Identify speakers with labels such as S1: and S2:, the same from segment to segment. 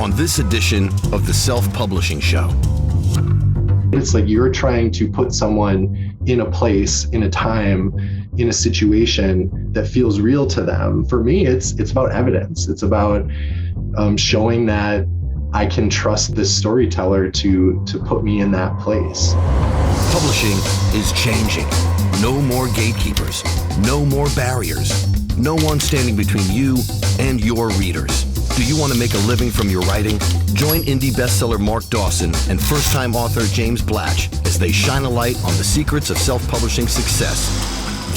S1: on this edition of the Self-Publishing Show.
S2: It's like you're trying to put someone in a place, in a time, in a situation that feels real to them. For me, it's about evidence. It's about showing that I can trust this storyteller to put me in that place.
S1: Publishing is changing. No more gatekeepers, no more barriers, no one standing between you and your readers. Do you want to make a living from your writing? Join indie bestseller Mark Dawson and first-time author James Blatch as they shine a light on the secrets of self-publishing success.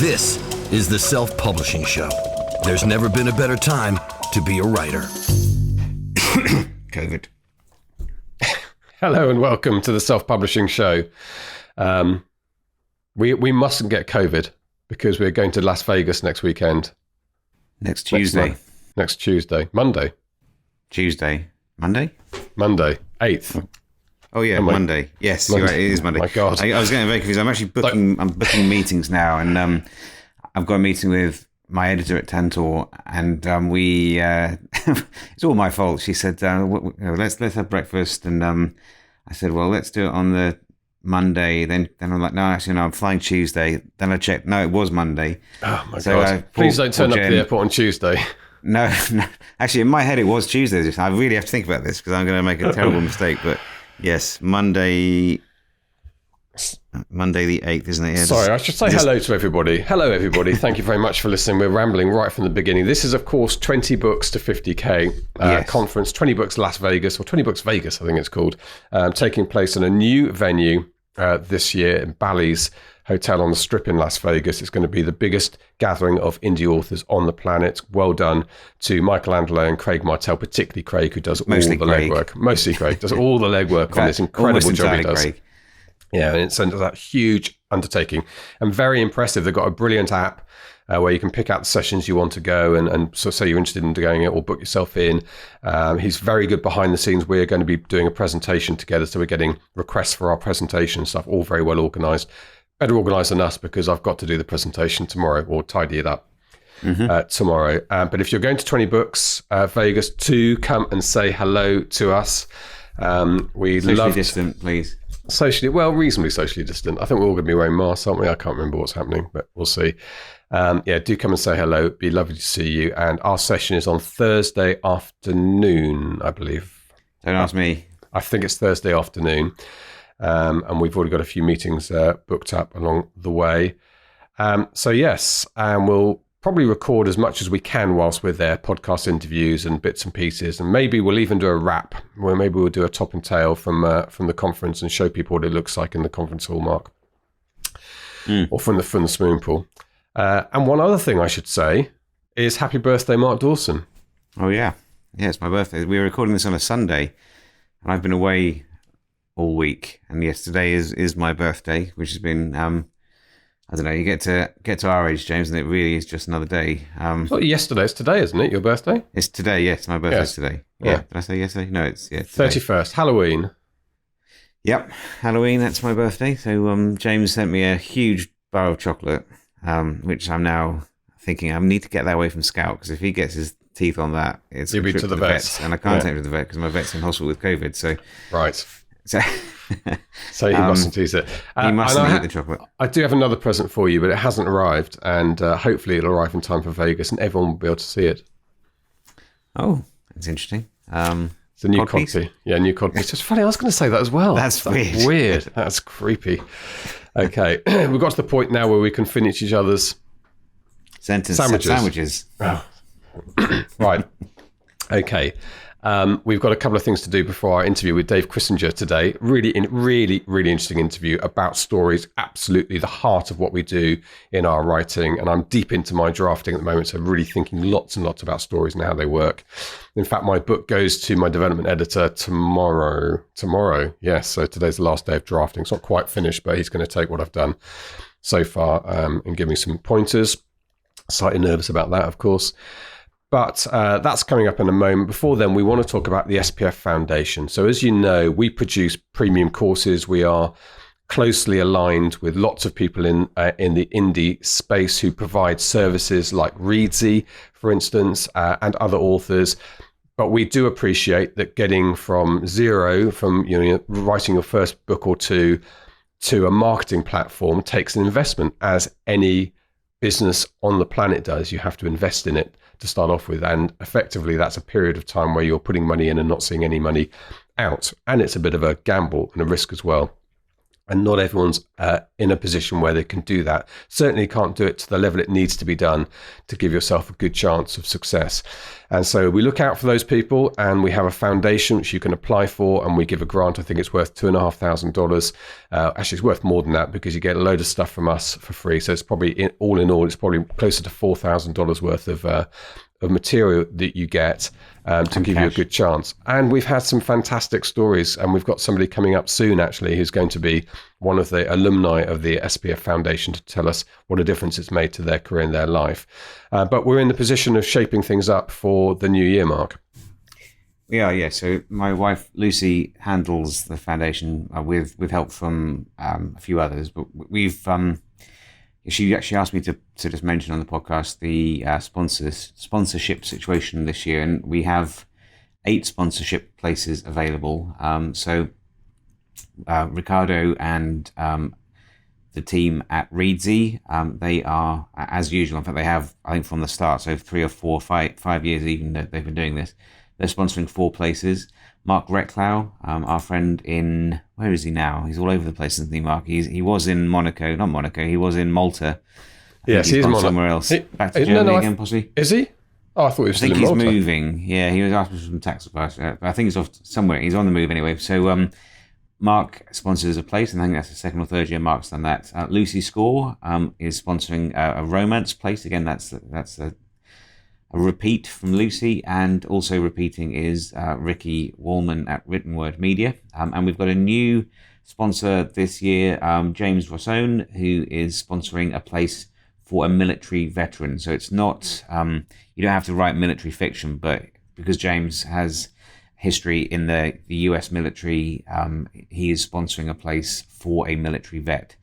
S1: This is the Self-Publishing Show. There's never been a better time to be a writer.
S3: COVID.
S4: Hello and welcome to the Self-Publishing Show. We mustn't get COVID because we're going to Las Vegas next weekend.
S3: Next Tuesday.
S4: Next Tuesday. Monday.
S3: Tuesday. Monday?
S4: Monday. 8th.
S3: Oh yeah, Monday. Yes,
S4: Monday.
S3: You're right, it is Monday.
S4: My God.
S3: I was getting very confused. I'm actually booking meetings now, and I've got a meeting with my editor at Tantor, and we it's all my fault. She said, let's have breakfast, and I said, well, let's do it on the Monday. Then I'm like, no, actually, no, I'm flying Tuesday. Then I checked, no, it was Monday.
S4: Oh my God. Please don't turn up to the airport on Tuesday.
S3: No. Actually, in my head, it was Tuesday. I really have to think about this because I'm going to make a terrible mistake. But yes, Monday the 8th, isn't it? Yeah,
S4: sorry, I should say hello to everybody. Hello, everybody. Thank you very much for listening. We're rambling right from the beginning. This is, of course, 20 Books to 50K conference, 20 Books Las Vegas, or 20 Books Vegas, I think it's called, taking place in a new venue this year in Bally's Hotel on the Strip in Las Vegas. It's going to be the biggest gathering of indie authors on the planet. Well done to Michelangelo and Craig Martell, particularly Craig, who does all the legwork. Mostly Craig does all the legwork on this incredible job he does.
S3: Craig.
S4: Yeah, and it's that huge undertaking and very impressive. They've got a brilliant app where you can pick out the sessions you want to go and so say you're interested in going it or book yourself in. He's very good behind the scenes. We're going to be doing a presentation together, so we're getting requests for our presentation and stuff, all very well organised. Better organised than us because I've got to do the presentation tomorrow or tidy it up tomorrow. But if you're going to 20 Books Vegas, do come and say hello to us. We
S3: socially distant, please.
S4: Reasonably socially distant. I think we're all going to be wearing masks, aren't we? I can't remember what's happening, but we'll see. Do come and say hello. It'd be lovely to see you. And our session is on Thursday afternoon, I believe.
S3: Don't ask me.
S4: I think it's Thursday afternoon. And we've already got a few meetings booked up along the way. We'll probably record as much as we can whilst we're there, podcast interviews and bits and pieces. And maybe we'll even do a wrap where maybe we'll do a top and tail from the conference and show people what it looks like in the conference hall, Mark. Or from the swimming pool. And one other thing I should say is happy birthday, Mark Dawson.
S3: Oh, yeah. Yeah, it's my birthday. We're recording this on a Sunday, and I've been away all week. And yes, today is my birthday, which has been... I don't know, you get to our age, James, and it really is just another day.
S4: It's not yesterday, it's today, isn't it, your birthday?
S3: It's today, yes, my birthday's today. Yeah. Did I say yesterday? No, it's today.
S4: 31st, Halloween.
S3: Yep, Halloween, that's my birthday. So James sent me a huge bar of chocolate, which I'm now thinking I need to get that away from Scout, because if he gets his teeth on that, it's
S4: You'll be to the vets.
S3: And I can't take him to the vet because my vet's in hospital with COVID. So
S4: right. So you mustn't tease it.
S3: You mustn't eat the chocolate.
S4: I do have another present for you, but it hasn't arrived, and hopefully it'll arrive in time for Vegas, and everyone will be able to see it.
S3: Oh, that's interesting.
S4: It's a new codpiece. Yeah, new codpiece. It's just funny. I was going to say that as well.
S3: That's weird.
S4: Weird. That's creepy. Okay, we've got to the point now where we can finish each other's
S3: sandwiches.
S4: Oh. Right. Okay. We've got a couple of things to do before our interview with Dave Kirschinger today. Really interesting interview about stories, absolutely the heart of what we do in our writing. And I'm deep into my drafting at the moment, so really thinking lots and lots about stories and how they work. In fact, my book goes to my development editor tomorrow. Yes, so today's the last day of drafting. It's not quite finished, but he's going to take what I've done so far and give me some pointers. Slightly nervous about that, of course. But that's coming up in a moment. Before then, we want to talk about the SPF Foundation. So as you know, we produce premium courses. We are closely aligned with lots of people in the indie space who provide services like Readsy, for instance, and other authors. But we do appreciate that getting from zero, from writing your first book or two, to a marketing platform takes an investment, as any business on the planet does. You have to invest in it to start off with, and effectively that's a period of time where you're putting money in and not seeing any money out, and it's a bit of a gamble and a risk as well. And not everyone's in a position where they can do that. Certainly can't do it to the level it needs to be done to give yourself a good chance of success. And so we look out for those people, and we have a foundation which you can apply for, and we give a grant. I think it's worth $2,500. Actually, it's worth more than that, because you get a load of stuff from us for free. So it's probably, all in all, it's probably closer to $4,000 worth of material that you get to give you a good chance. And we've had some fantastic stories, and we've got somebody coming up soon actually who's going to be one of the alumni of the SPF Foundation to tell us what a difference it's made to their career and their life. But we're in the position of shaping things up for the new year, Mark.
S3: We are, yeah. So my wife Lucy handles the foundation with help from a few others, but we've she actually asked me to just mention on the podcast the sponsorship situation this year, and we have 8 sponsorship places available. So Ricardo and the team at Reedsy, they are, as usual, in fact they have, I think from the start, so 3 or 4, 5 years even that they've been doing this, they're sponsoring 4 places. Mark Recklau, our friend in, where is he now? He's all over the place, isn't he, Mark? He was in he was in Malta.
S4: Yes, he's
S3: gone somewhere else. Back to Germany again, possibly.
S4: Is he? Oh, I thought he was still in Malta.
S3: I think he's moving. Yeah, he was asking for some tax advice. I think he's off somewhere. He's on the move anyway. So Mark sponsors a place, and I think that's the 2nd or 3rd year Mark's done that. Lucy Score is sponsoring a romance place. Again, that's a repeat from Lucy, and also repeating is Ricky Wallman at Written Word Media. And we've got a new sponsor this year, James Rossone, who is sponsoring a place for a military veteran. So it's not, you don't have to write military fiction, but because James has history in the US military, he is sponsoring a place for a military vet.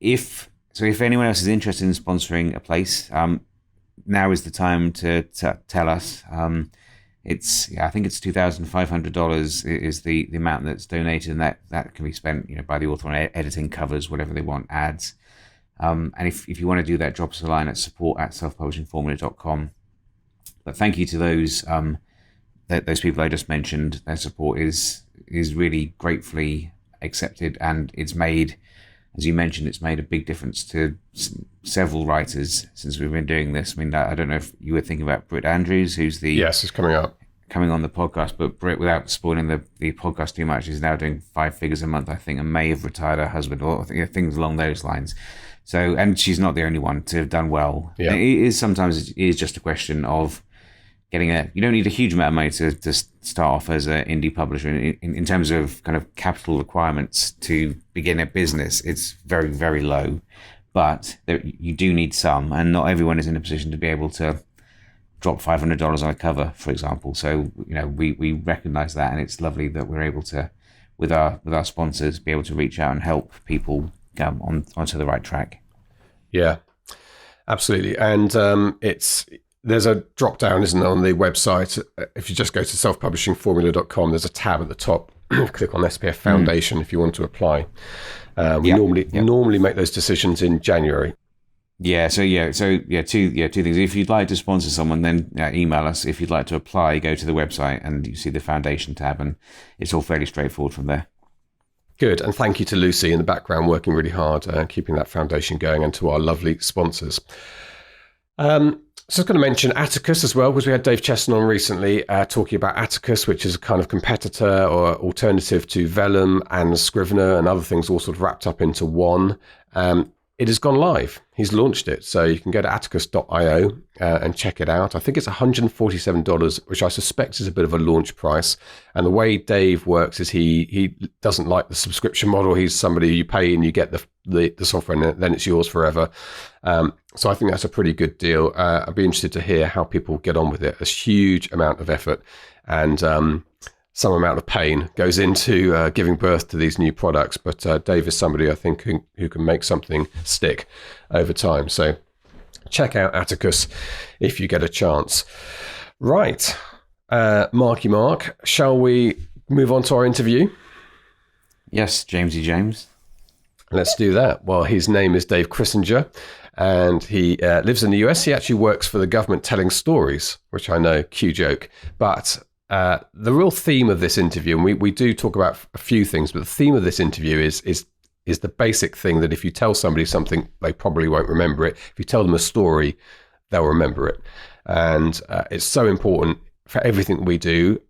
S3: If anyone else is interested in sponsoring a place, now is the time to tell us. I think it's $2,500 is the amount that's donated, and that can be spent by the author on editing covers, whatever they want, ads. And if you want to do that, drop us a line at support@selfpublishingformula.com. But thank you to those people I just mentioned. Their support is really gratefully accepted, and it's made, as you mentioned, it's made a big difference to several writers since we've been doing this. I mean, I don't know if you were thinking about Britt Andrews, who's
S4: it's coming
S3: on the podcast, but Britt, without spoiling the podcast too much, is now doing 5 figures a month, I think, and may have retired her husband, or things along those lines. So, and she's not the only one to have done well. Yeah. Sometimes it is just a question of getting you don't need a huge amount of money to start off as an indie publisher. In terms of kind of capital requirements to begin a business, it's very, very low, but you do need some, and not everyone is in a position to be able to drop $500 on a cover, for example. So, we recognize that, and it's lovely that we're able to, with our sponsors, be able to reach out and help people onto the right track.
S4: Yeah, absolutely. And there's a drop down, isn't there, on the website? If you just go to selfpublishingformula.com, there's a tab at the top. Click on SPF Foundation if you want to apply. We normally make those decisions in January.
S3: Two things. If you'd like to sponsor someone, then email us. If you'd like to apply, go to the website and you see the foundation tab, and it's all fairly straightforward from there.
S4: Good, and thank you to Lucy in the background working really hard, keeping that foundation going, and to our lovely sponsors. So I was going to mention Atticus as well, because we had Dave Kirschinger on recently talking about Atticus, which is a kind of competitor or alternative to Vellum and Scrivener and other things all sort of wrapped up into one. It has gone live. He's launched it. So you can go to atticus.io and check it out. I think it's $147, which I suspect is a bit of a launch price. And the way Dave works is he doesn't like the subscription model. He's somebody you pay and you get the software, and then it's yours forever. So I think that's a pretty good deal. I'd be interested to hear how people get on with it. A huge amount of effort and some amount of pain goes into giving birth to these new products. But Dave is somebody, I think, who can make something stick over time. So check out Atticus if you get a chance. Right. Marky Mark, shall we move on to our interview?
S3: Yes, Jamesy James.
S4: Let's do that. Well, his name is Dave Kirschinger, and he lives in the US. He actually works for the government telling stories, which I know, cue joke. But the real theme of this interview, and we do talk about a few things, but the theme of this interview is the basic thing that if you tell somebody something, they probably won't remember it. If you tell them a story, they'll remember it. And it's so important for everything we do.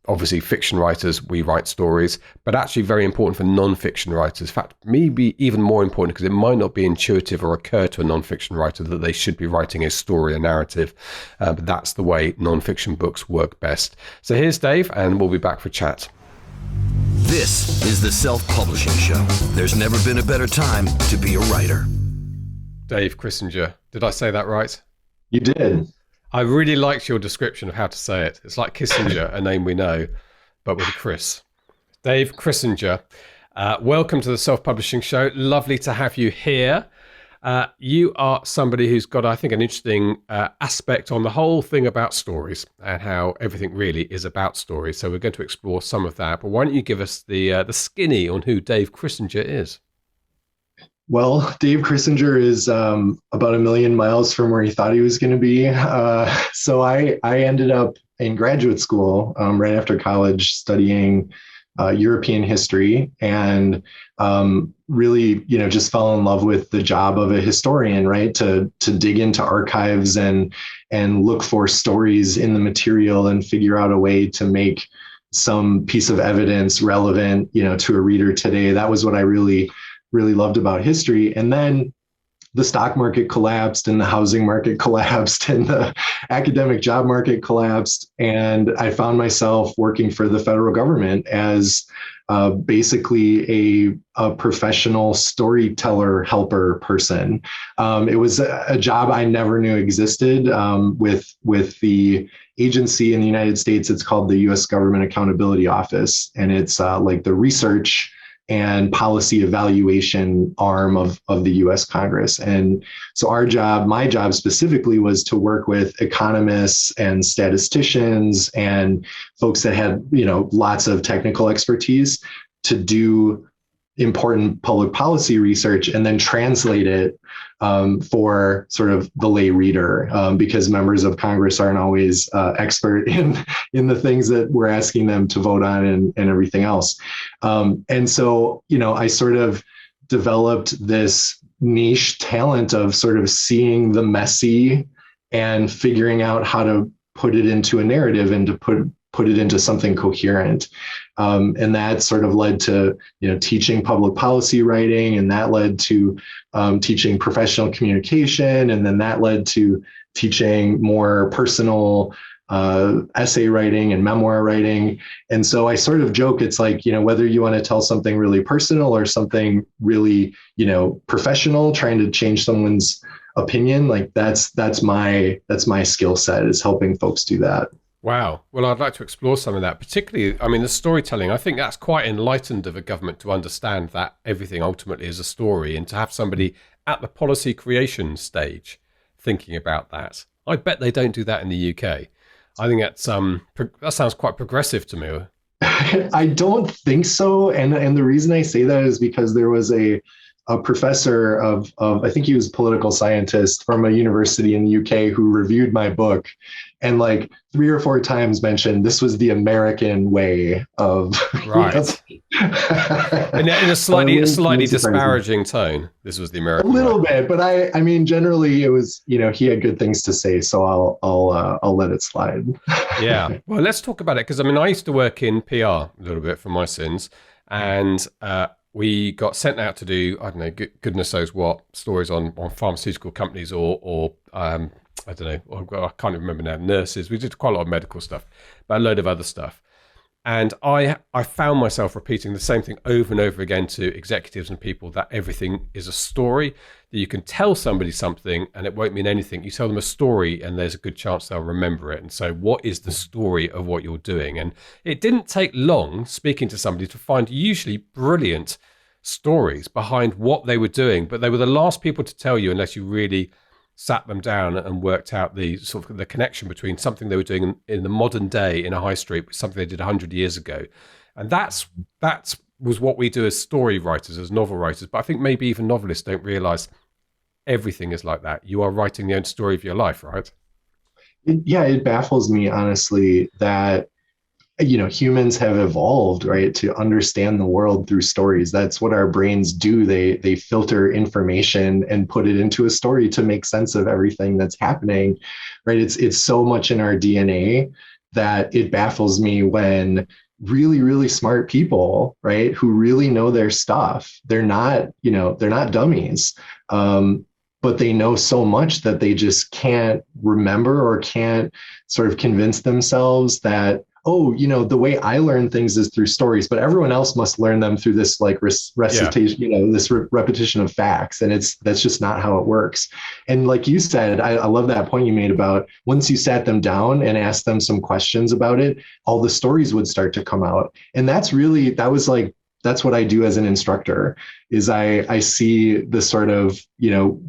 S4: Obviously, fiction writers, we write stories, but actually very important for non-fiction writers. In fact, maybe even more important because it might not be intuitive or occur to a non-fiction writer that they should be writing a story, a narrative. But that's the way non-fiction books work best. So here's Dave, and we'll be back for chat.
S1: This is the Self-Publishing Show. There's never been a better time to be a writer.
S4: Dave Kirschinger, did I say that right?
S2: You did.
S4: I really liked your description of how to say it. It's like Kissinger, a name we know, but with a Chris. Dave Kirschinger, welcome to the Self-Publishing Show. Lovely to have you here. You are somebody who's got, I think, an interesting aspect on the whole thing about stories and how everything really is about stories. So we're going to explore some of that. But why don't you give us the skinny on who Dave Kirschinger is?
S2: Well, Dave Chrisinger is about a million miles from where he thought he was going to be. So I ended up in graduate school right after college studying European history and really, just fell in love with the job of a historian, right? To dig into archives and look for stories in the material and figure out a way to make some piece of evidence relevant, to a reader today. That was what I really loved about history. And then the stock market collapsed and the housing market collapsed and the academic job market collapsed. And I found myself working for the federal government as basically a professional storyteller helper person. It was a job I never knew existed with the agency in the United States. It's called the U.S. Government Accountability Office. And it's like the research and policy evaluation arm of the US Congress. And so my job specifically was to work with economists and statisticians and folks that had, lots of technical expertise to do important public policy research and then translate it for sort of the lay reader, because members of Congress aren't always expert in the things that we're asking them to vote on and everything else. And so, I sort of developed this niche talent of sort of seeing the messy and figuring out how to put it into a narrative and to put it into something coherent. And that sort of led to, teaching public policy writing, and that led to teaching professional communication. And then that led to teaching more personal essay writing and memoir writing. And so I sort of joke, it's like, whether you want to tell something really personal or something really, professional, trying to change someone's opinion, like that's my skill set, is helping folks do that.
S4: Wow. Well, I'd like to explore some of that, particularly, the storytelling. I think that's quite enlightened of a government to understand that everything ultimately is a story, and to have somebody at the policy creation stage thinking about that. I bet they don't do that in the UK. I think that's that sounds quite progressive to me.
S2: I don't think so. And the reason I say that is because there was a professor of I think he was a political scientist from a university in the UK who reviewed my book and like 3 or 4 times mentioned this was the American way of
S4: right. in a slightly disparaging tone. This was the American
S2: a little
S4: way.
S2: bit, but I mean generally it was, he had good things to say, so I'll let it slide.
S4: Yeah. Well, let's talk about it, because I used to work in PR a little bit for my sins, and we got sent out to do, I don't know, goodness knows what, stories on pharmaceutical companies or I don't know, I can't even remember now, nurses. We did quite a lot of medical stuff, but a load of other stuff. And I found myself repeating the same thing over and over again to executives and people, that everything is a story, that you can tell somebody something and it won't mean anything. You tell them a story and there's a good chance they'll remember it. And so what is the story of what you're doing? And it didn't take long speaking to somebody to find usually brilliant stories behind what they were doing, but they were the last people to tell you unless you really sat them down and worked out the sort of the connection between something they were doing in the modern day in a high street with something they did 100 years ago. And that's was what we do as story writers, as novel writers. But I think maybe even novelists don't realize everything is like that. You are writing the own story of your life, right?
S2: It baffles me, honestly, that humans have evolved, right, to understand the world through stories. That's what our brains do. They filter information and put it into a story to make sense of everything that's happening, right? It's so much in our DNA that it baffles me when really, really smart people, right, who really know their stuff, they're not dummies. But they know so much that they just can't remember or can't sort of convince themselves that, the way I learn things is through stories, but everyone else must learn them through this like recitation, this repetition of facts. And that's just not how it works. And like you said, I love that point you made about once you sat them down and asked them some questions about it, all the stories would start to come out. And that's what I do as an instructor is I see the sort of,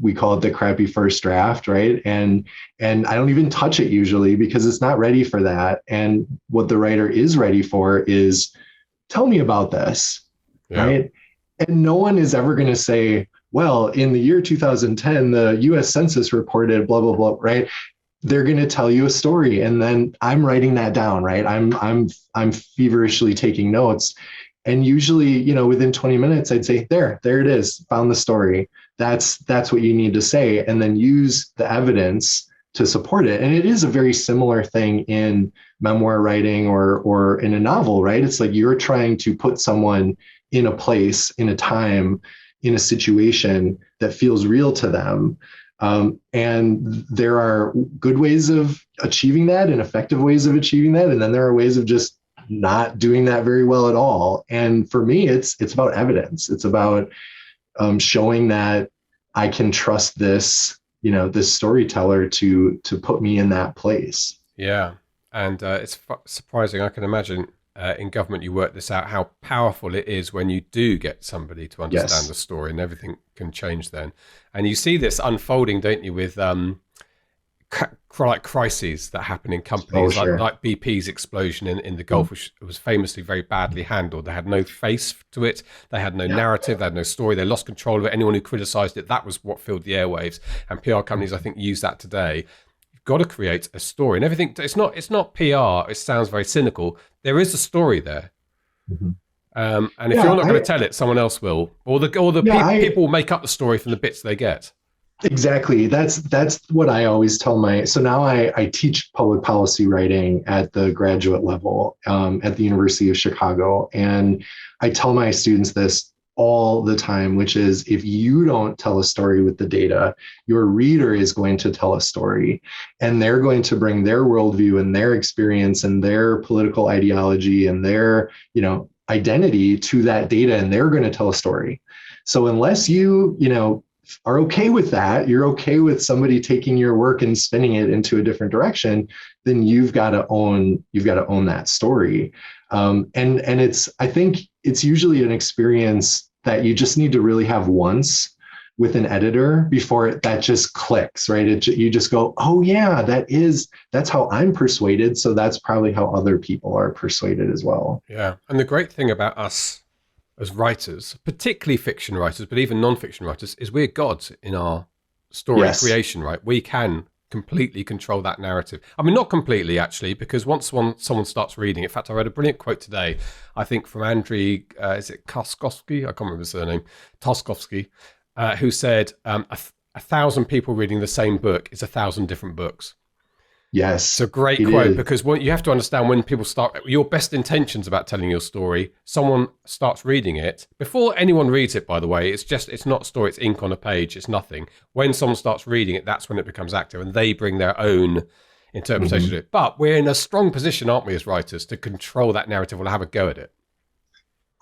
S2: we call it the crappy first draft, right? And I don't even touch it usually because it's not ready for that. And what the writer is ready for is, tell me about this, right? And no one is ever going to say, well, in the year 2010, the US Census reported blah, blah, blah, right? They're going to tell you a story. And then I'm writing that down, right? I'm feverishly taking notes. And usually, within 20 minutes, I'd say, there it is, found the story. That's what you need to say, and then use the evidence to support it. And it is a very similar thing in memoir writing or in a novel, right? It's like you're trying to put someone in a place, in a time, in a situation that feels real to them. And there are good ways of achieving that and effective ways of achieving that. And then there are ways of just not doing that very well at all. And for me, it's about evidence. It's about showing that I can trust this, this storyteller to put me in that place.
S4: Yeah. And it's surprising. I can imagine in government, you work this out, how powerful it is when you do get somebody to understand the story, and everything can change then. And you see this unfolding, don't you, with like crises that happen in companies, like BP's explosion in the Gulf, which was famously very badly handled. They had no face to it. They had no narrative. They had no story. They lost control of it. Anyone who criticized it, that was what filled the airwaves. And PR companies, I think, use that today. You've got to create a story, and everything. It's not PR. It sounds very cynical. There is a story there. Mm-hmm. And if you're not going to tell it, someone else will, or people will make up the story from the bits they get.
S2: Exactly. That's what I always tell so now I teach public policy writing at the graduate level at the University of Chicago. And I tell my students this all the time, which is, if you don't tell a story with the data, your reader is going to tell a story, and they're going to bring their worldview and their experience and their political ideology and their, identity to that data, and they're going to tell a story. So unless you are okay with that, you're okay with somebody taking your work and spinning it into a different direction, then you've got to own that story. And I think it's usually an experience that you just need to really have once with an editor before that just clicks, right? You just go, oh yeah, that's how I'm persuaded. So that's probably how other people are persuaded as well.
S4: Yeah. And the great thing about us as writers, particularly fiction writers, but even non-fiction writers, is we're gods in our story creation, right? We can completely control that narrative. I mean, not completely, actually, because once someone starts reading, in fact, I read a brilliant quote today, I think from Andriy, is it Koskovsky? I can't remember his surname, Toskovsky, who said, 1,000 people reading the same book is 1,000 different books.
S2: Yes.
S4: It's a great quote, because you have to understand, when people start, your best intentions about telling your story, someone starts reading it. Before anyone reads it, by the way, it's not a story, it's ink on a page, it's nothing. When someone starts reading it, that's when it becomes active, and they bring their own interpretation to it. But we're in a strong position, aren't we, as writers, to control that narrative or have a go at it.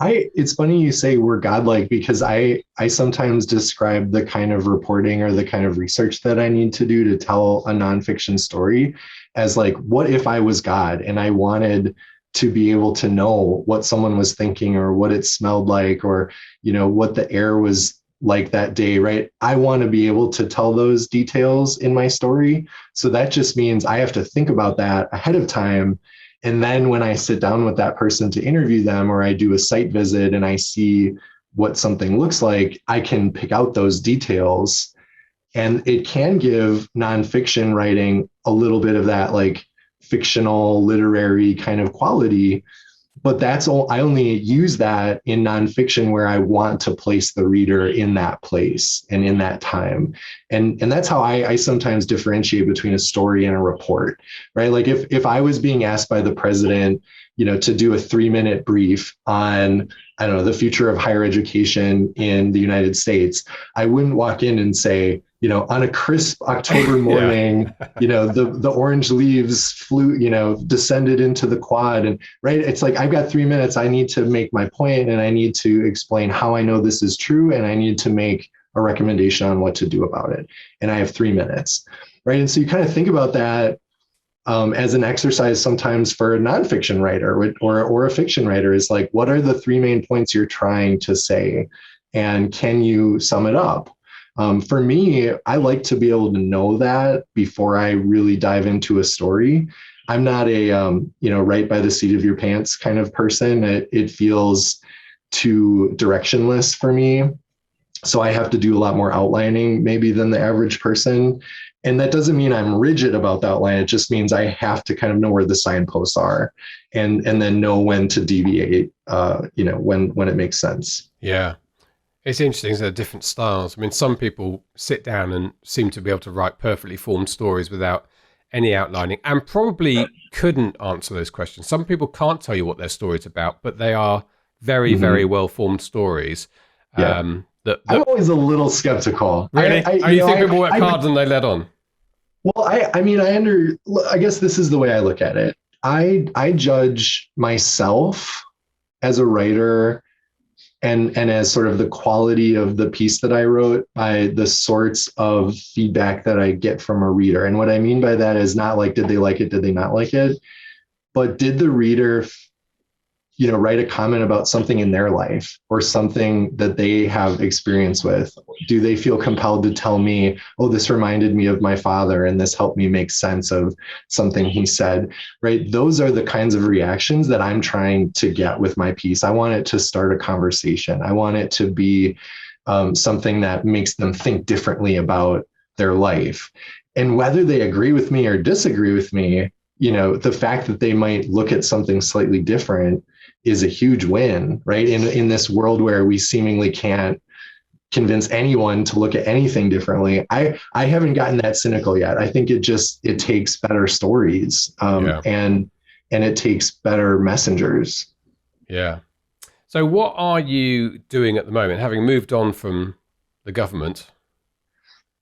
S2: It's funny you say we're godlike, because I sometimes describe the kind of reporting or the kind of research that I need to do to tell a nonfiction story as like, what if I was God and I wanted to be able to know what someone was thinking, or what it smelled like, or, what the air was like that day, right? I want to be able to tell those details in my story. So that just means I have to think about that ahead of time. And then when I sit down with that person to interview them, or I do a site visit and I see what something looks like, I can pick out those details. And it can give nonfiction writing a little bit of that like fictional literary kind of quality. But that's all. I only use that in nonfiction where I want to place the reader in that place and in that time. And that's how I sometimes differentiate between a story and a report, right? Like if I was being asked by the president, to do a 3-minute brief on, I don't know, the future of higher education in the United States, I wouldn't walk in and say, on a crisp October morning, the orange leaves flew, descended into the quad. And right, it's like, I've got 3 minutes. I need to make my point and I need to explain how I know this is true. And I need to make a recommendation on what to do about it. And I have 3 minutes, right? And so you kind of think about that as an exercise sometimes for a nonfiction writer or a fiction writer, is like, what are the 3 main points you're trying to say? And can you sum it up? For me, I like to be able to know that before I really dive into a story. I'm not a, right by the seat of your pants kind of person. It feels too directionless for me. So I have to do a lot more outlining maybe than the average person. And that doesn't mean I'm rigid about the outline. It just means I have to kind of know where the signposts are and then know when to deviate, when it makes sense.
S4: Yeah. It's interesting, there are different styles. I mean, some people sit down and seem to be able to write perfectly formed stories without any outlining and probably couldn't answer those questions. Some people can't tell you what their story's about, but they are very, very well-formed stories.
S2: Yeah. I'm always a little skeptical.
S4: Really? You think people work harder than they let on?
S2: Well, I guess this is the way I look at it. I judge myself as a writer and as sort of the quality of the piece that I wrote by the sorts of feedback that I get from a reader. And what I mean by that is not like, did they like it? Did they not like it? But did the reader, write a comment about something in their life or something that they have experience with? Do they feel compelled to tell me, oh, this reminded me of my father and this helped me make sense of something he said, right? Those are the kinds of reactions that I'm trying to get with my piece. I want it to start a conversation. I want it to be something that makes them think differently about their life. And whether they agree with me or disagree with me, the fact that they might look at something slightly different is a huge win, right? In this world where we seemingly can't convince anyone to look at anything differently. I haven't gotten that cynical yet. I think it takes better stories and it takes better messengers.
S4: Yeah. So what are you doing at the moment, having moved on from the government?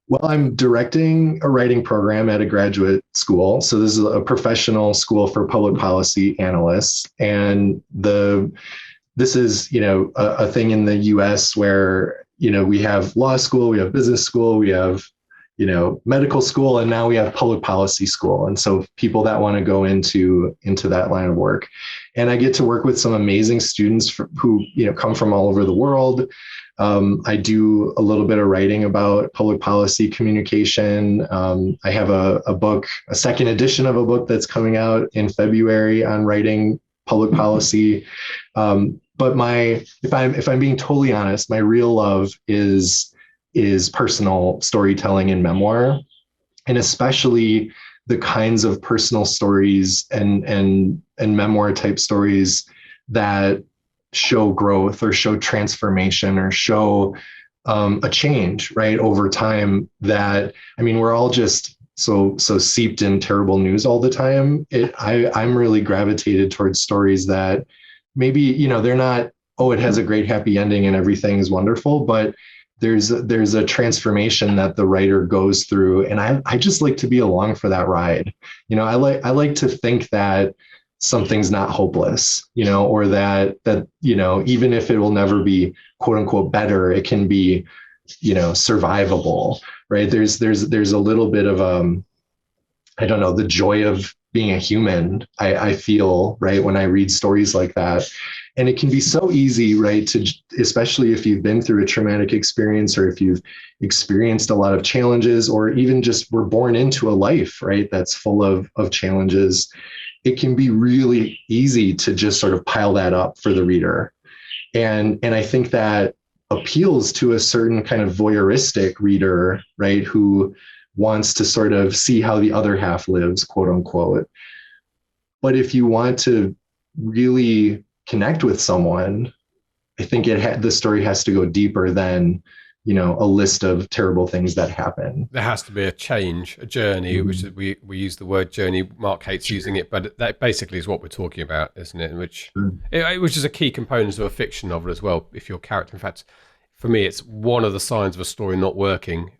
S2: Well, I'm directing a writing program at a graduate school. So this is a professional school for public policy analysts. And this is, a thing in the US where, we have law school, we have business school, we have, medical school, and now we have public policy school. And so people that want to go into that line of work. And I get to work with some amazing students who, come from all over the world. I do a little bit of writing about public policy communication. I have a book, a second edition of a book that's coming out in February on writing public policy. But if I'm being totally honest, my real love is personal storytelling and memoir, and especially the kinds of personal stories and memoir type stories that show growth or show transformation or show a change, right, over time. That, we're all just so seeped in terrible news all the time. I'm really gravitated towards stories that maybe, they're not, oh, it has a great happy ending and everything is wonderful, but there's a transformation that the writer goes through. And I just like to be along for that ride. I like to think that something's not hopeless, or that, even if it will never be quote unquote better, it can be, survivable, right? There's a little bit of, I don't know, the joy of being a human, I feel, right, when I read stories like that. And it can be so easy, right, to, especially if you've been through a traumatic experience, or if you've experienced a lot of challenges, or even just were born into a life, right, that's full of challenges. It can be really easy to just sort of pile that up for the reader. And I think that appeals to a certain kind of voyeuristic reader, right, who wants to sort of see how the other half lives, quote unquote. But if you want to really connect with someone, I think the story has to go deeper than, you know, a list of terrible things that happen.
S4: There has to be a change, a journey, which is, we use the word journey. Mark hates using it, but that basically is what we're talking about, isn't it? Which is a key component of a fiction novel as well. If your character, in fact, for me, it's one of the signs of a story not working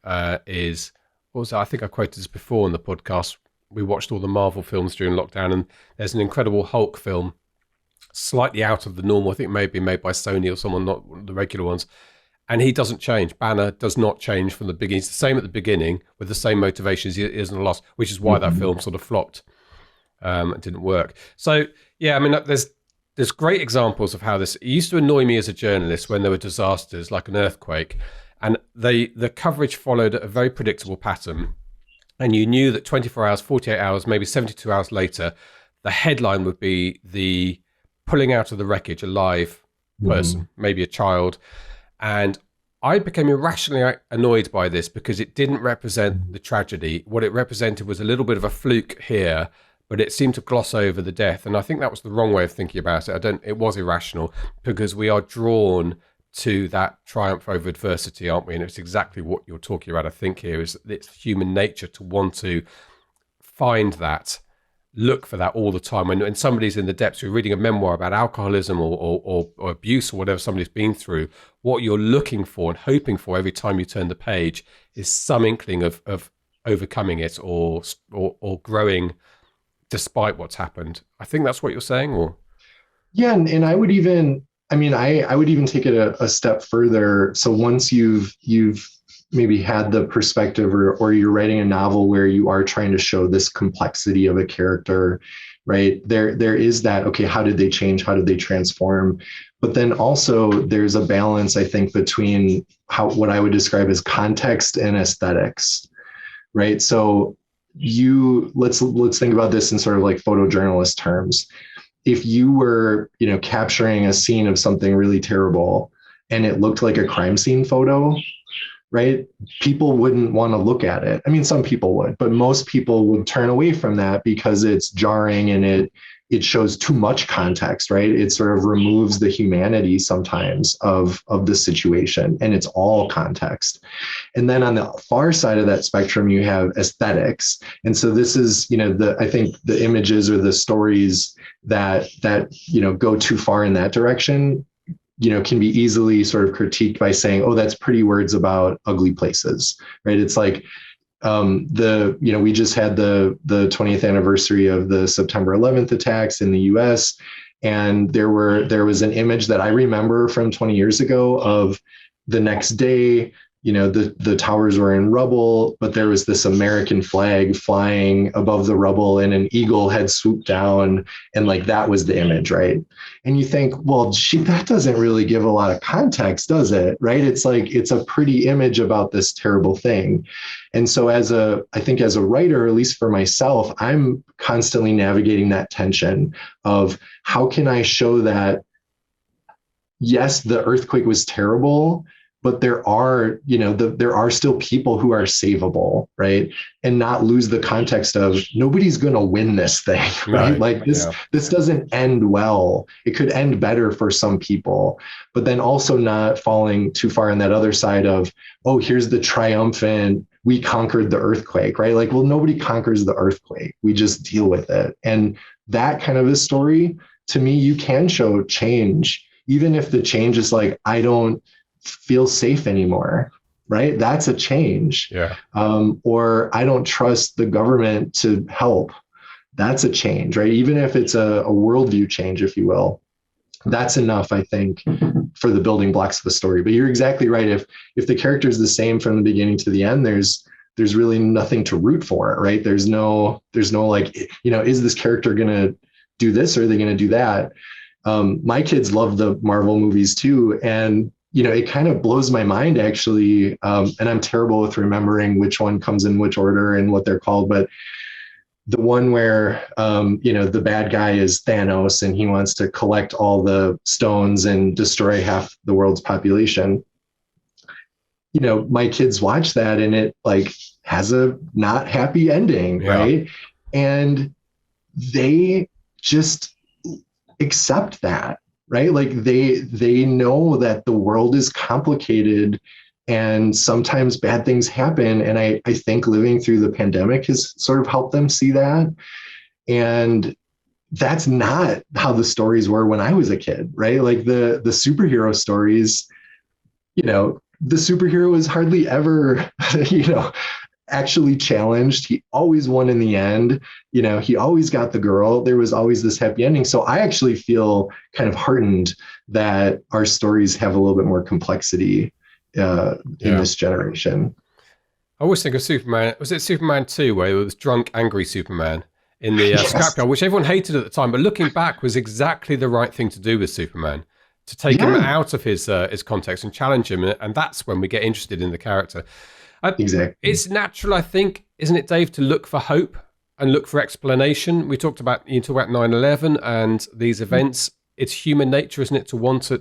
S4: is, what was that? I think I quoted this before in the podcast. We watched all the Marvel films during lockdown, and there's an Incredible Hulk film, slightly out of the normal. I think it may be made by Sony or someone, not the regular ones. And he doesn't change. Banner does not change from the beginning. It's the same at the beginning with the same motivations he is in the last, which is why that film sort of flopped. It didn't work. So, yeah, I mean, there's great examples of how this. It used to annoy me as a journalist when there were disasters like an earthquake, and the coverage followed a very predictable pattern. And you knew that 24 hours, 48 hours, maybe 72 hours later, the headline would be the pulling out of the wreckage a live person, maybe a child. And I became irrationally annoyed by this because it didn't represent the tragedy. What it represented was a little bit of a fluke here, but it seemed to gloss over the death. And I think that was the wrong way of thinking about it. It was irrational because we are drawn to that triumph over adversity, aren't we? And it's exactly what you're talking about, I think, here, is that it's human nature to want to find that, look for that all the time. When somebody's in the depths, you're reading a memoir about alcoholism or abuse or whatever somebody's been through, what you're looking for and hoping for every time you turn the page is some inkling of overcoming it or growing despite what's happened. I think that's what you're saying, or?
S2: Yeah, and I would even, I would even take it a step further. So once you've maybe had the perspective, or you're writing a novel where you are trying to show this complexity of a character, right? There is that, okay, how did they change? How did they transform? But then also there's a balance, I think, between what I would describe as context and aesthetics, right? So let's think about this in sort of like photojournalist terms. If you were, capturing a scene of something really terrible and it looked like a crime scene photo, right? People wouldn't want to look at it. I mean, some people would, but most people would turn away from that because it's jarring and it shows too much context, right? It sort of removes the humanity sometimes of the situation, and it's all context. And then on the far side of that spectrum, you have aesthetics. And so this is, I think the images or the stories that go too far in that direction, can be easily sort of critiqued by saying, oh, that's pretty words about ugly places, right? It's like, we just had the 20th anniversary of the September 11th attacks in the US. And there was an image that I remember from 20 years ago of the next day, the towers were in rubble, but there was this American flag flying above the rubble and an eagle had swooped down, and like that was the image, right? And you think, well, that doesn't really give a lot of context, does it? Right? It's like, it's a pretty image about this terrible thing. And so I think as a writer, at least for myself, I'm constantly navigating that tension of how can I show that, yes, the earthquake was terrible, but there are still people who are savable, right? And not lose the context of nobody's going to win this thing, right? Like this doesn't end well. It could end better for some people, but then also not falling too far on that other side of, oh, here's the triumphant, we conquered the earthquake, right? Like, well, nobody conquers the earthquake. We just deal with it. And that kind of a story, to me, you can show change, even if the change is like, I don't feel safe anymore, right? That's a change.
S4: Yeah.
S2: Or I don't trust the government to help. That's a change, right? Even if it's a worldview change, if you will, that's enough, I think, for the building blocks of the story. But you're exactly right. If the character is the same from the beginning to the end, there's really nothing to root for, right? There's no like, is this character going to do this or are they going to do that? My kids love the Marvel movies too. And, it kind of blows my mind actually. And I'm terrible with remembering which one comes in which order and what they're called. But the one where, the bad guy is Thanos and he wants to collect all the stones and destroy half the world's population. My kids watch that and it like has a not happy ending, right? And they just accept that, right? Like they know that the world is complicated and sometimes bad things happen. And I think living through the pandemic has sort of helped them see that. And that's not how the stories were when I was a kid, right? Like the superhero stories, the superhero was hardly ever, actually challenged. He always won in the end. He always got the girl. There was always this happy ending. So I actually feel kind of heartened that our stories have a little bit more complexity in this generation.
S4: I always think of Superman. Was it Superman 2 where it was drunk, angry Superman in the scrapyard, which everyone hated at the time, but looking back was exactly the right thing to do with Superman, to take him out of his context and challenge him. And that's when we get interested in the character.
S2: Exactly.
S4: It's natural, I think, isn't it, Dave, to look for hope and look for explanation. You talk about 9/11 and these events. It's human nature, isn't it, to want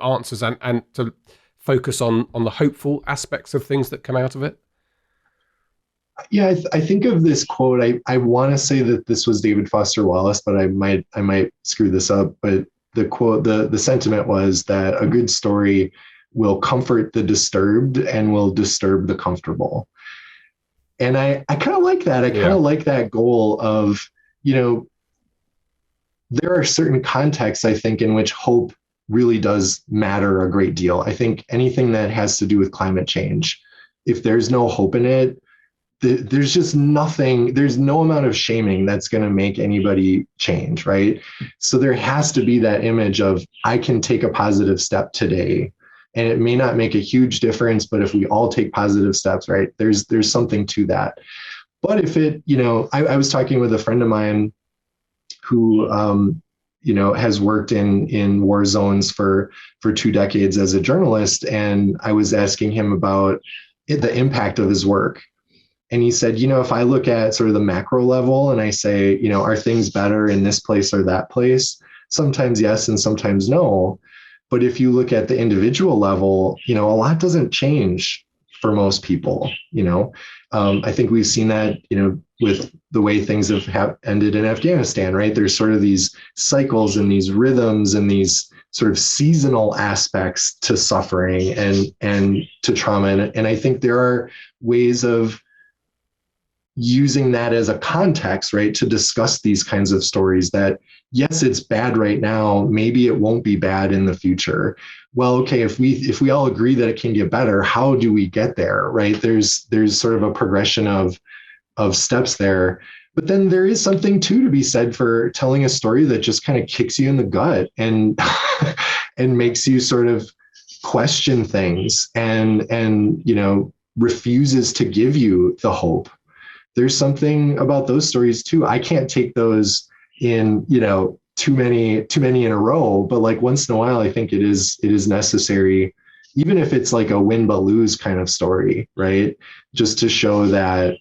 S4: answers and to focus on the hopeful aspects of things that come out of it.
S2: Yeah, I think of this quote. I want to say that this was David Foster Wallace, but I might screw this up. But the quote, the sentiment was that a good story will comfort the disturbed and will disturb the comfortable. And I kind of like that. I kind of like that goal of, there are certain contexts, I think, in which hope really does matter a great deal. I think anything that has to do with climate change, if there's no hope in it, there's just nothing, there's no amount of shaming that's going to make anybody change, right? So there has to be that image of, I can take a positive step today. And it may not make a huge difference, but if we all take positive steps, right, there's something to that. But if it, I was talking with a friend of mine who, has worked in war zones for 2 decades as a journalist. And I was asking him about the impact of his work. And he said, if I look at sort of the macro level and I say, are things better in this place or that place? Sometimes yes, and sometimes no. But if you look at the individual level, a lot doesn't change for most people. I think we've seen that, with the way things have ended in Afghanistan, right? There's sort of these cycles and these rhythms and these sort of seasonal aspects to suffering and to trauma. And I think there are ways of using that as a context, right, to discuss these kinds of stories that, yes, it's bad right now. Maybe it won't be bad in the future. Well, okay, if we all agree that it can get better, how do we get there, right? There's sort of a progression of steps there. But then there is something too to be said for telling a story that just kind of kicks you in the gut and and makes you sort of question things and refuses to give you the hope. There's something about those stories too. I can't take those in, too many in a row, but like once in a while, I think it is necessary, even if it's like a win but lose kind of story, right? Just to show that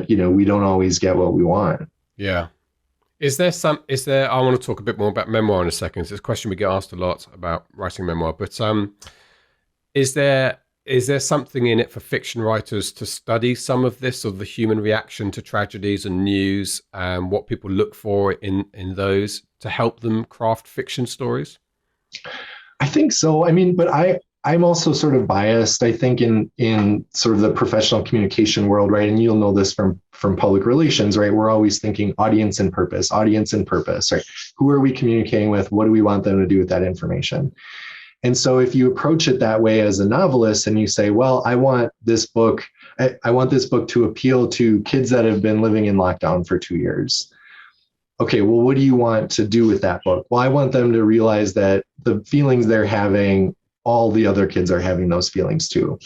S2: we don't always get what we want.
S4: Yeah. I want to talk a bit more about memoir in a second. It's a question we get asked a lot about writing memoir, but is there something in it for fiction writers to study some of this, of the human reaction to tragedies and news, and what people look for in those to help them craft fiction stories?
S2: I think so. I mean, but I'm also sort of biased, I think, in sort of the professional communication world, right? And you'll know this from public relations, right? We're always thinking audience and purpose, right? Who are we communicating with? What do we want them to do with that information? And so if you approach it that way as a novelist and you say, well, I want this book to appeal to kids that have been living in lockdown for 2 years. Okay, well, what do you want to do with that book? Well, I want them to realize that the feelings they're having, all the other kids are having those feelings too.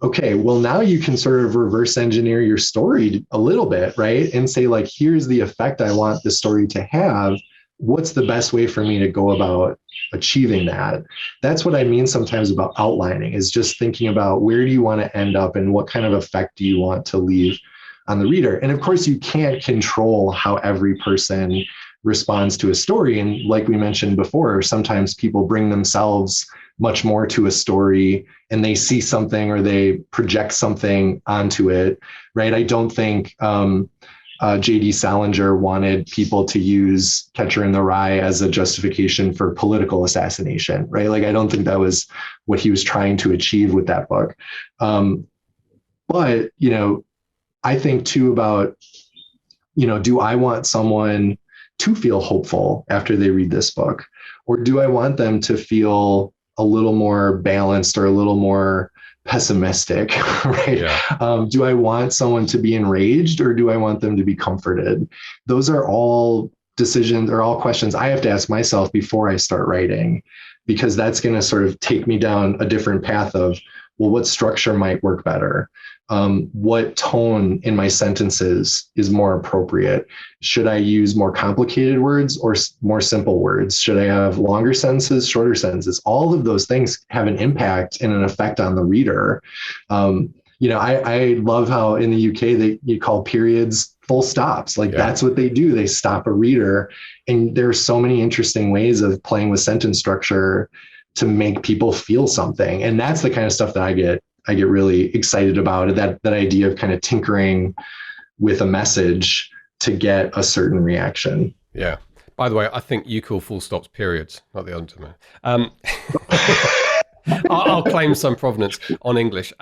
S2: Okay, well, now you can sort of reverse engineer your story a little bit, right? And say, like, here's the effect I want the story to have what's the best way for me to go about achieving that? That's what I mean sometimes about outlining, is just thinking about where do you want to end up and what kind of effect do you want to leave on the reader. And of course, you can't control how every person responds to a story. And like we mentioned before, sometimes people bring themselves much more to a story and they see something or they project something onto it, right? I don't think J.D. Salinger wanted people to use Catcher in the Rye as a justification for political assassination, right? Like, I don't think that was what he was trying to achieve with that book. But, I think too about, do I want someone to feel hopeful after they read this book? Or do I want them to feel a little more balanced or a little more pessimistic, right? Yeah. Do I want someone to be enraged or do I want them to be comforted? Those are all decisions or all questions I have to ask myself before I start writing, because that's going to sort of take me down a different path of, well, what structure might work better? What tone in my sentences is more appropriate? Should I use more complicated words or more simple words? Should I have longer sentences, shorter sentences? All of those things have an impact and an effect on the reader. I love how in the UK you call periods full stops. Like, that's what they do. They stop a reader. And there's so many interesting ways of playing with sentence structure to make people feel something. And that's the kind of stuff that I get really excited about, that idea of kind of tinkering with a message to get a certain reaction.
S4: Yeah. By the way, I think you call full stops periods, not the other time. I'll claim some provenance on English.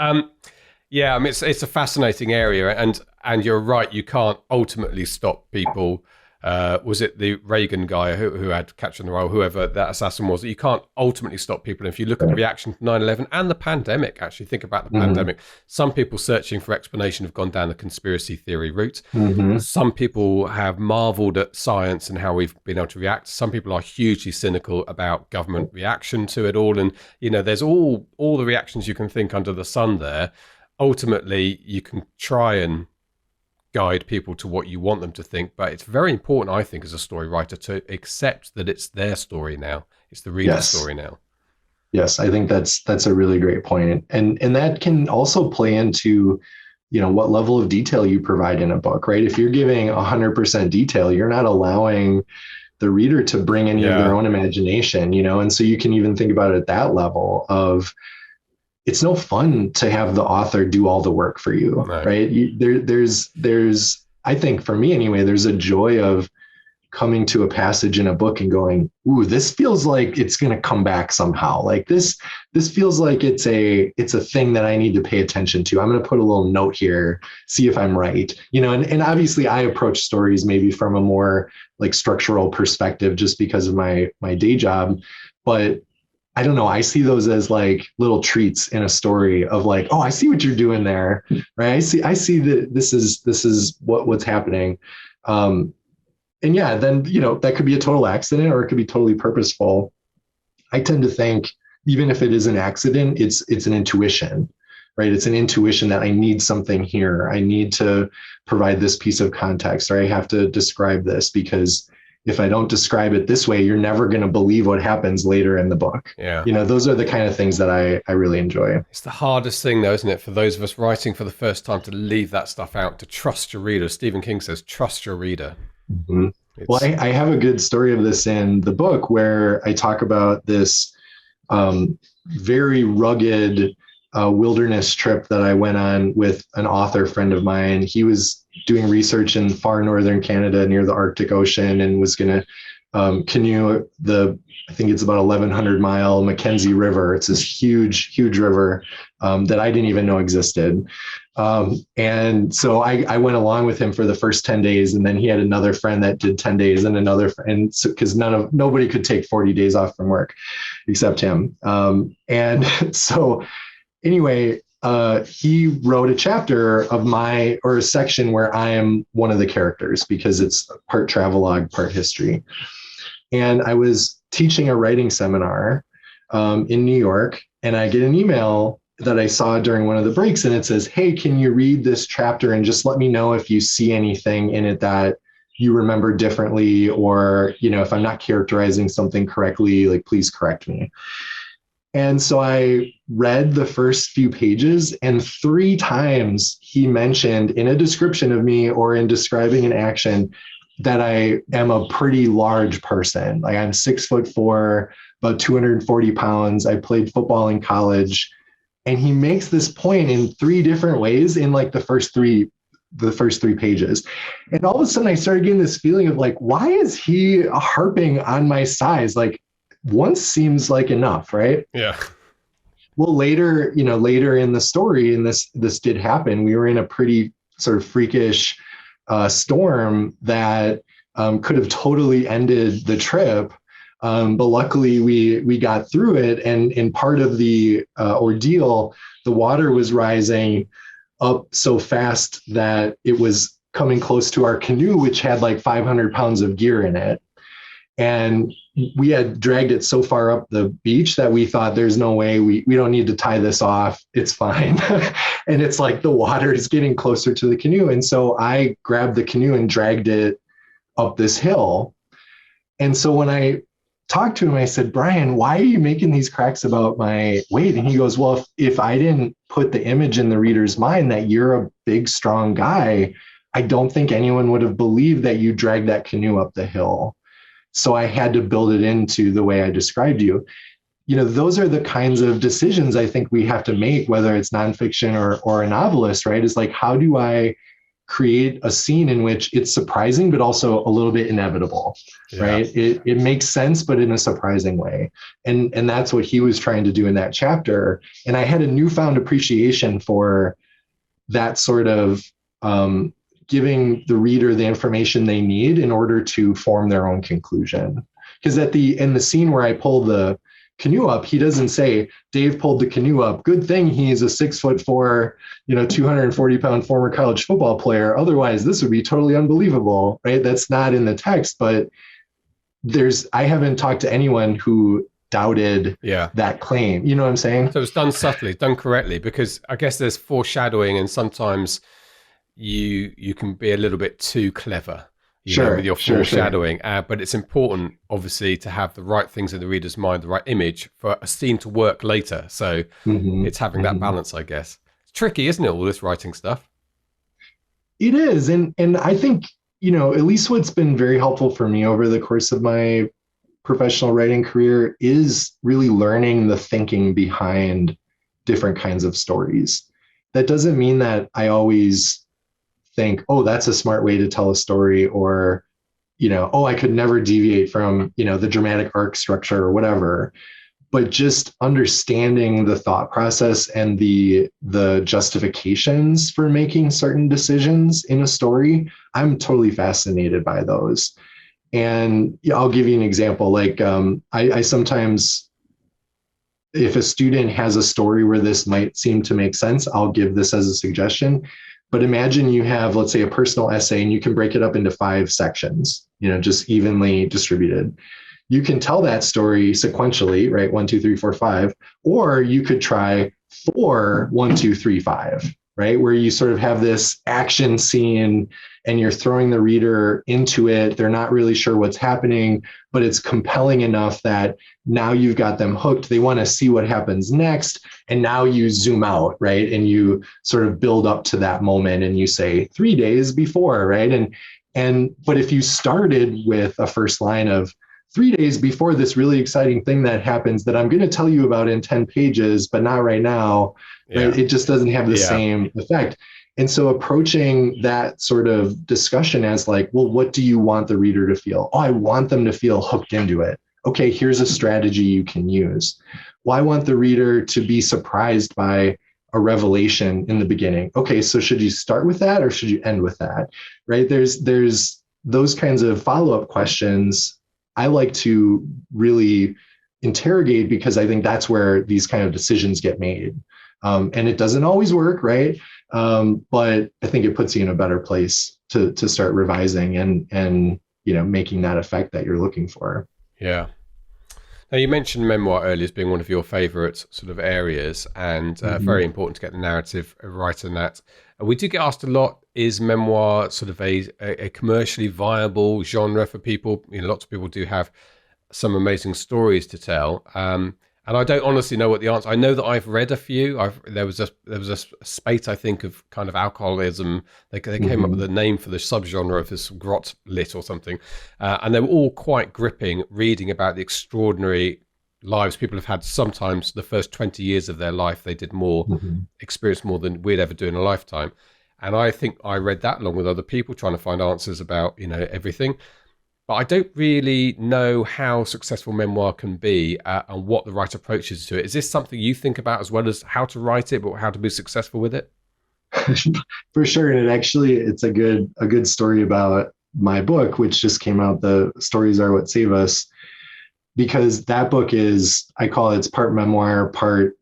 S4: Yeah, I mean, it's a fascinating area, and you're right. You can't ultimately stop people. Was it the Reagan guy who had Catcher in the Rye, whoever that assassin was? You can't ultimately stop people. And if you look at the reaction to 9/11 and the pandemic, actually think about the pandemic. Some people searching for explanation have gone down the conspiracy theory route. Some people have marveled at science and how we've been able to react. Some people are hugely cynical about government reaction to it all. And, there's all the reactions you can think under the sun there. Ultimately, you can try and guide people to what you want them to think, but it's very important, I think, as a story writer, to accept that it's their story now. It's the reader's story now.
S2: Yes, I think that's a really great point. And that can also play into, what level of detail you provide in a book, right? If you're giving 100% detail, you're not allowing the reader to bring any of their own imagination, and so you can even think about it at that level of, it's no fun to have the author do all the work for you, right? There's, I think for me anyway, there's a joy of coming to a passage in a book and going, ooh, this feels like it's going to come back somehow. Like this feels like it's a thing that I need to pay attention to. I'm going to put a little note here, see if I'm right. And obviously I approach stories maybe from a more like structural perspective just because of my day job, but I don't know. I see those as like little treats in a story of like, oh, I see what you're doing there, right? I see that this is what's happening. And yeah, then, that could be a total accident or it could be totally purposeful. I tend to think even if it is an accident, it's an intuition, right? It's an intuition that I need something here. I need to provide this piece of context, or I have to describe this, because if I don't describe it this way, you're never going to believe what happens later in the book.
S4: Yeah.
S2: Those are the kind of things that I really enjoy.
S4: It's the hardest thing though, isn't it? For those of us writing for the first time, to leave that stuff out, to trust your reader. Stephen King says, trust your reader.
S2: Mm-hmm. Well, I have a good story of this in the book where I talk about this very rugged wilderness trip that I went on with an author friend of mine. He was doing research in far northern Canada near the Arctic Ocean and was going to canoe I think it's about 1,100-mile Mackenzie River. It's this huge river that I didn't even know existed. And so I went along with him for the first 10 days, and then he had another friend that did 10 days and another, and so, because nobody could take 40 days off from work except him. And so anyway, he wrote a chapter of or a section where I am one of the characters, because it's part travelogue, part history. And I was teaching a writing seminar in New York, and I get an email that I saw during one of the breaks, and it says, hey, can you read this chapter and just let me know if you see anything in it that you remember differently, or, if I'm not characterizing something correctly, like, please correct me. And so I read the first few pages, and 3 times he mentioned in a description of me or in describing an action that I am a pretty large person. Like, I'm 6'4", about 240 pounds. I played football in college. And he makes this point in 3 different ways in like the first three pages. And all of a sudden I started getting this feeling of like, why is he harping on my size? Like, once seems like enough, right?
S4: Yeah.
S2: Well, later in the story, and this did happen, we were in a pretty sort of freakish storm that could have totally ended the trip. But luckily we got through it. And in part of the ordeal, the water was rising up so fast that it was coming close to our canoe, which had like 500 pounds of gear in it. And we had dragged it so far up the beach that we thought, there's no way, we don't need to tie this off. It's fine. And it's like the water is getting closer to the canoe. And so I grabbed the canoe and dragged it up this hill. And so when I talked to him, I said, Brian, why are you making these cracks about my weight? And he goes, well, if I didn't put the image in the reader's mind that you're a big, strong guy, I don't think anyone would have believed that you dragged that canoe up the hill. So I had to build it into the way I described you. Those are the kinds of decisions I think we have to make, whether it's nonfiction or a novelist, right? It's like, how do I create a scene in which it's surprising, but also a little bit inevitable, right? It makes sense, but in a surprising way. And that's what he was trying to do in that chapter. And I had a newfound appreciation for that sort of giving the reader the information they need in order to form their own conclusion. Because in the scene where I pull the canoe up, he doesn't say, Dave pulled the canoe up. Good thing he's a 6'4", 240 pound former college football player. Otherwise, this would be totally unbelievable, right? That's not in the text, but I haven't talked to anyone who doubted that claim. You know what I'm saying?
S4: So it's done subtly, done correctly, because I guess there's foreshadowing, and sometimes you can be a little bit too clever with your foreshadowing. Sure. But it's important, obviously, to have the right things in the reader's mind, the right image for a scene to work later. So it's having that balance, I guess. It's tricky, isn't it, all this writing stuff?
S2: It is. And I think, at least what's been very helpful for me over the course of my professional writing career is really learning the thinking behind different kinds of stories. That doesn't mean that I always think, oh, that's a smart way to tell a story, or, I could never deviate from, the dramatic arc structure or whatever. But just understanding the thought process and the justifications for making certain decisions in a story, I'm totally fascinated by those. And I'll give you an example. Like, I sometimes, if a student has a story where this might seem to make sense, I'll give this as a suggestion. But imagine you have, let's say, a personal essay, and you can break it up into 5 sections, just evenly distributed. You can tell that story sequentially, right? 1, 2, 3, 4, 5, or you could try 4, 1, 2, 3, 5, right? Where you sort of have this action scene and you're throwing the reader into it. They're not really sure what's happening, but it's compelling enough that now you've got them hooked. They want to see what happens next. And now you zoom out, right? And you sort of build up to that moment and you say 3 days before, right? But if you started with a first line of 3 days before this really exciting thing that happens that I'm going to tell you about in 10 pages, but not right now, right? It just doesn't have the same effect. And so approaching that sort of discussion as like, well, what do you want the reader to feel? Oh, I want them to feel hooked into it. Okay, here's a strategy you can use. Well, I want the reader to be surprised by a revelation in the beginning. Okay, so should you start with that or should you end with that? Right? There's those kinds of follow-up questions I like to really interrogate, because I think that's where these kind of decisions get made. And it doesn't always work, right? But I think it puts you in a better place to start revising and making that effect that you're looking for.
S4: Yeah. Now, you mentioned memoir earlier as being one of your favourite sort of areas, and very important to get the narrative right in that. We do get asked a lot, is memoir sort of a commercially viable genre for people? Lots of people do have some amazing stories to tell. And I don't honestly know what the answer. I know that I've read a few. There was a spate, I think, of kind of alcoholism. They came up with a name for the subgenre of this grot lit or something, and they were all quite gripping. Reading about the extraordinary lives people have had. Sometimes the first 20 years of their life, they did more, experienced more than we'd ever do in a lifetime. And I think I read that along with other people trying to find answers about everything. But I don't really know how successful memoir can be and what the right approach is to it. Is this something you think about as well as how to write it, but how to be successful with it?
S2: For sure. And it's a good story about my book, which just came out. The Stories Are What Save Us, because that book is, I call it's part memoir, part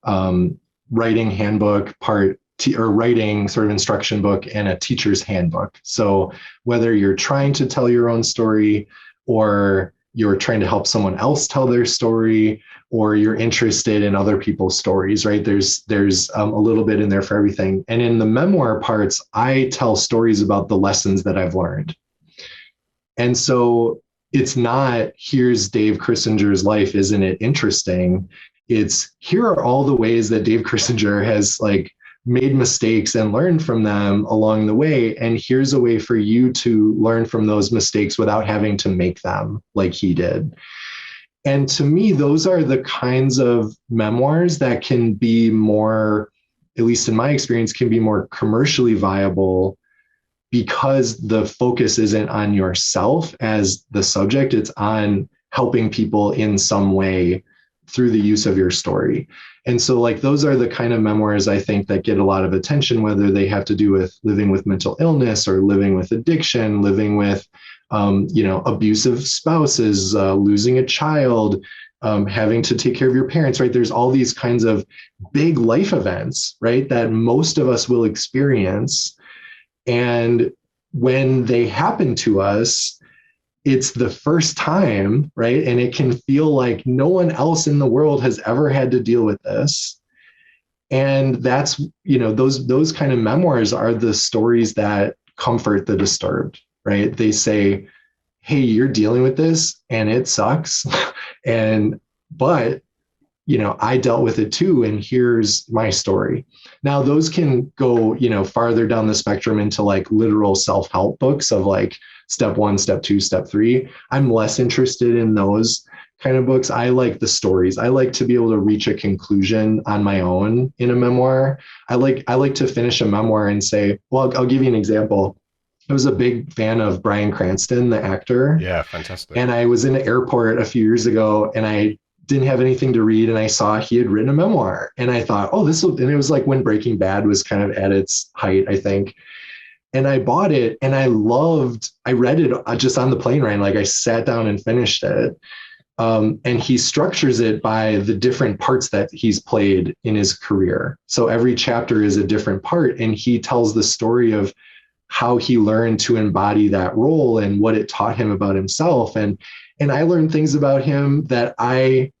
S2: writing handbook, part writing sort of instruction book, and a teacher's handbook. So whether you're trying to tell your own story, or you're trying to help someone else tell their story, or you're interested in other people's stories, right? There's a little bit in there for everything. And in the memoir parts, I tell stories about the lessons that I've learned. And so it's not, here's Dave Kirschinger's life, isn't it interesting? It's, here are all the ways that Dave Kirschinger has made mistakes and learned from them along the way. And here's a way for you to learn from those mistakes without having to make them like he did. And to me, those are the kinds of memoirs that can be more, at least in my experience, can be more commercially viable, because the focus isn't on yourself as the subject, it's on helping people in some way through the use of your story. And so those are the kind of memoirs I think that get a lot of attention, whether they have to do with living with mental illness or living with addiction, living with, abusive spouses, losing a child, having to take care of your parents, right? There's all these kinds of big life events, right, that most of us will experience. And when they happen to us, it's the first time, right? And it can feel like no one else in the world has ever had to deal with this. And that's, those kind of memoirs are the stories that comfort the disturbed, right? They say, hey, you're dealing with this and it sucks. But I dealt with it too, and here's my story. Now, those can go, farther down the spectrum into literal self-help books of step 1, step 2, step 3. I'm less interested in those kind of books. I like the stories. I like to be able to reach a conclusion on my own in a memoir. I like to finish a memoir and say, well, I'll give you an example. I was a big fan of Bryan Cranston, the actor.
S4: Yeah, fantastic.
S2: And I was in an airport a few years ago, and I didn't have anything to read, and I saw he had written a memoir, and I thought, oh, and it was when Breaking Bad was kind of at its height, I think. And I bought it, and I read it just on the plane ride. I sat down and finished it. And he structures it by the different parts that he's played in his career. So every chapter is a different part, and he tells the story of how he learned to embody that role and what it taught him about himself. And I learned things about him that I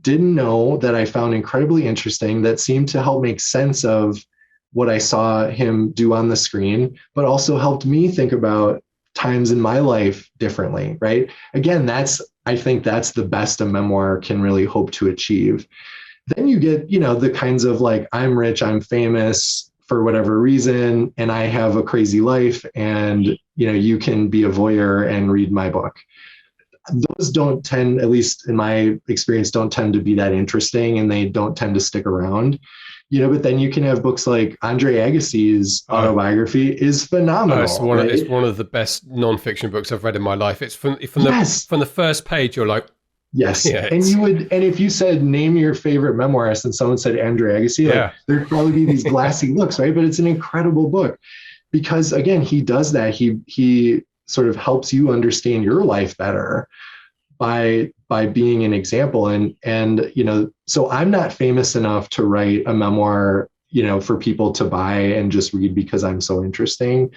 S2: didn't know, that I found incredibly interesting, that seemed to help make sense of what I saw him do on the screen, but also helped me think about times in my life differently, right? Again, I think that's the best a memoir can really hope to achieve. Then you get, the kinds of I'm rich, I'm famous for whatever reason, and I have a crazy life, and, you can be a voyeur and read my book. Those don't tend, at least in my experience, don't tend to be that interesting, and they don't tend to stick around. But then you can have books like Andre Agassi's autobiography is phenomenal.
S4: It's one of the best nonfiction books I've read in my life. It's from the first page, you're like,
S2: yes. Yeah, and if you said, name your favorite memoirist, and someone said Andre Agassi, there'd probably be these glassy looks, right? But it's an incredible book because, again, he does that. He sort of helps you understand your life better by being an example. And so I'm not famous enough to write a memoir, for people to buy and just read because I'm so interesting.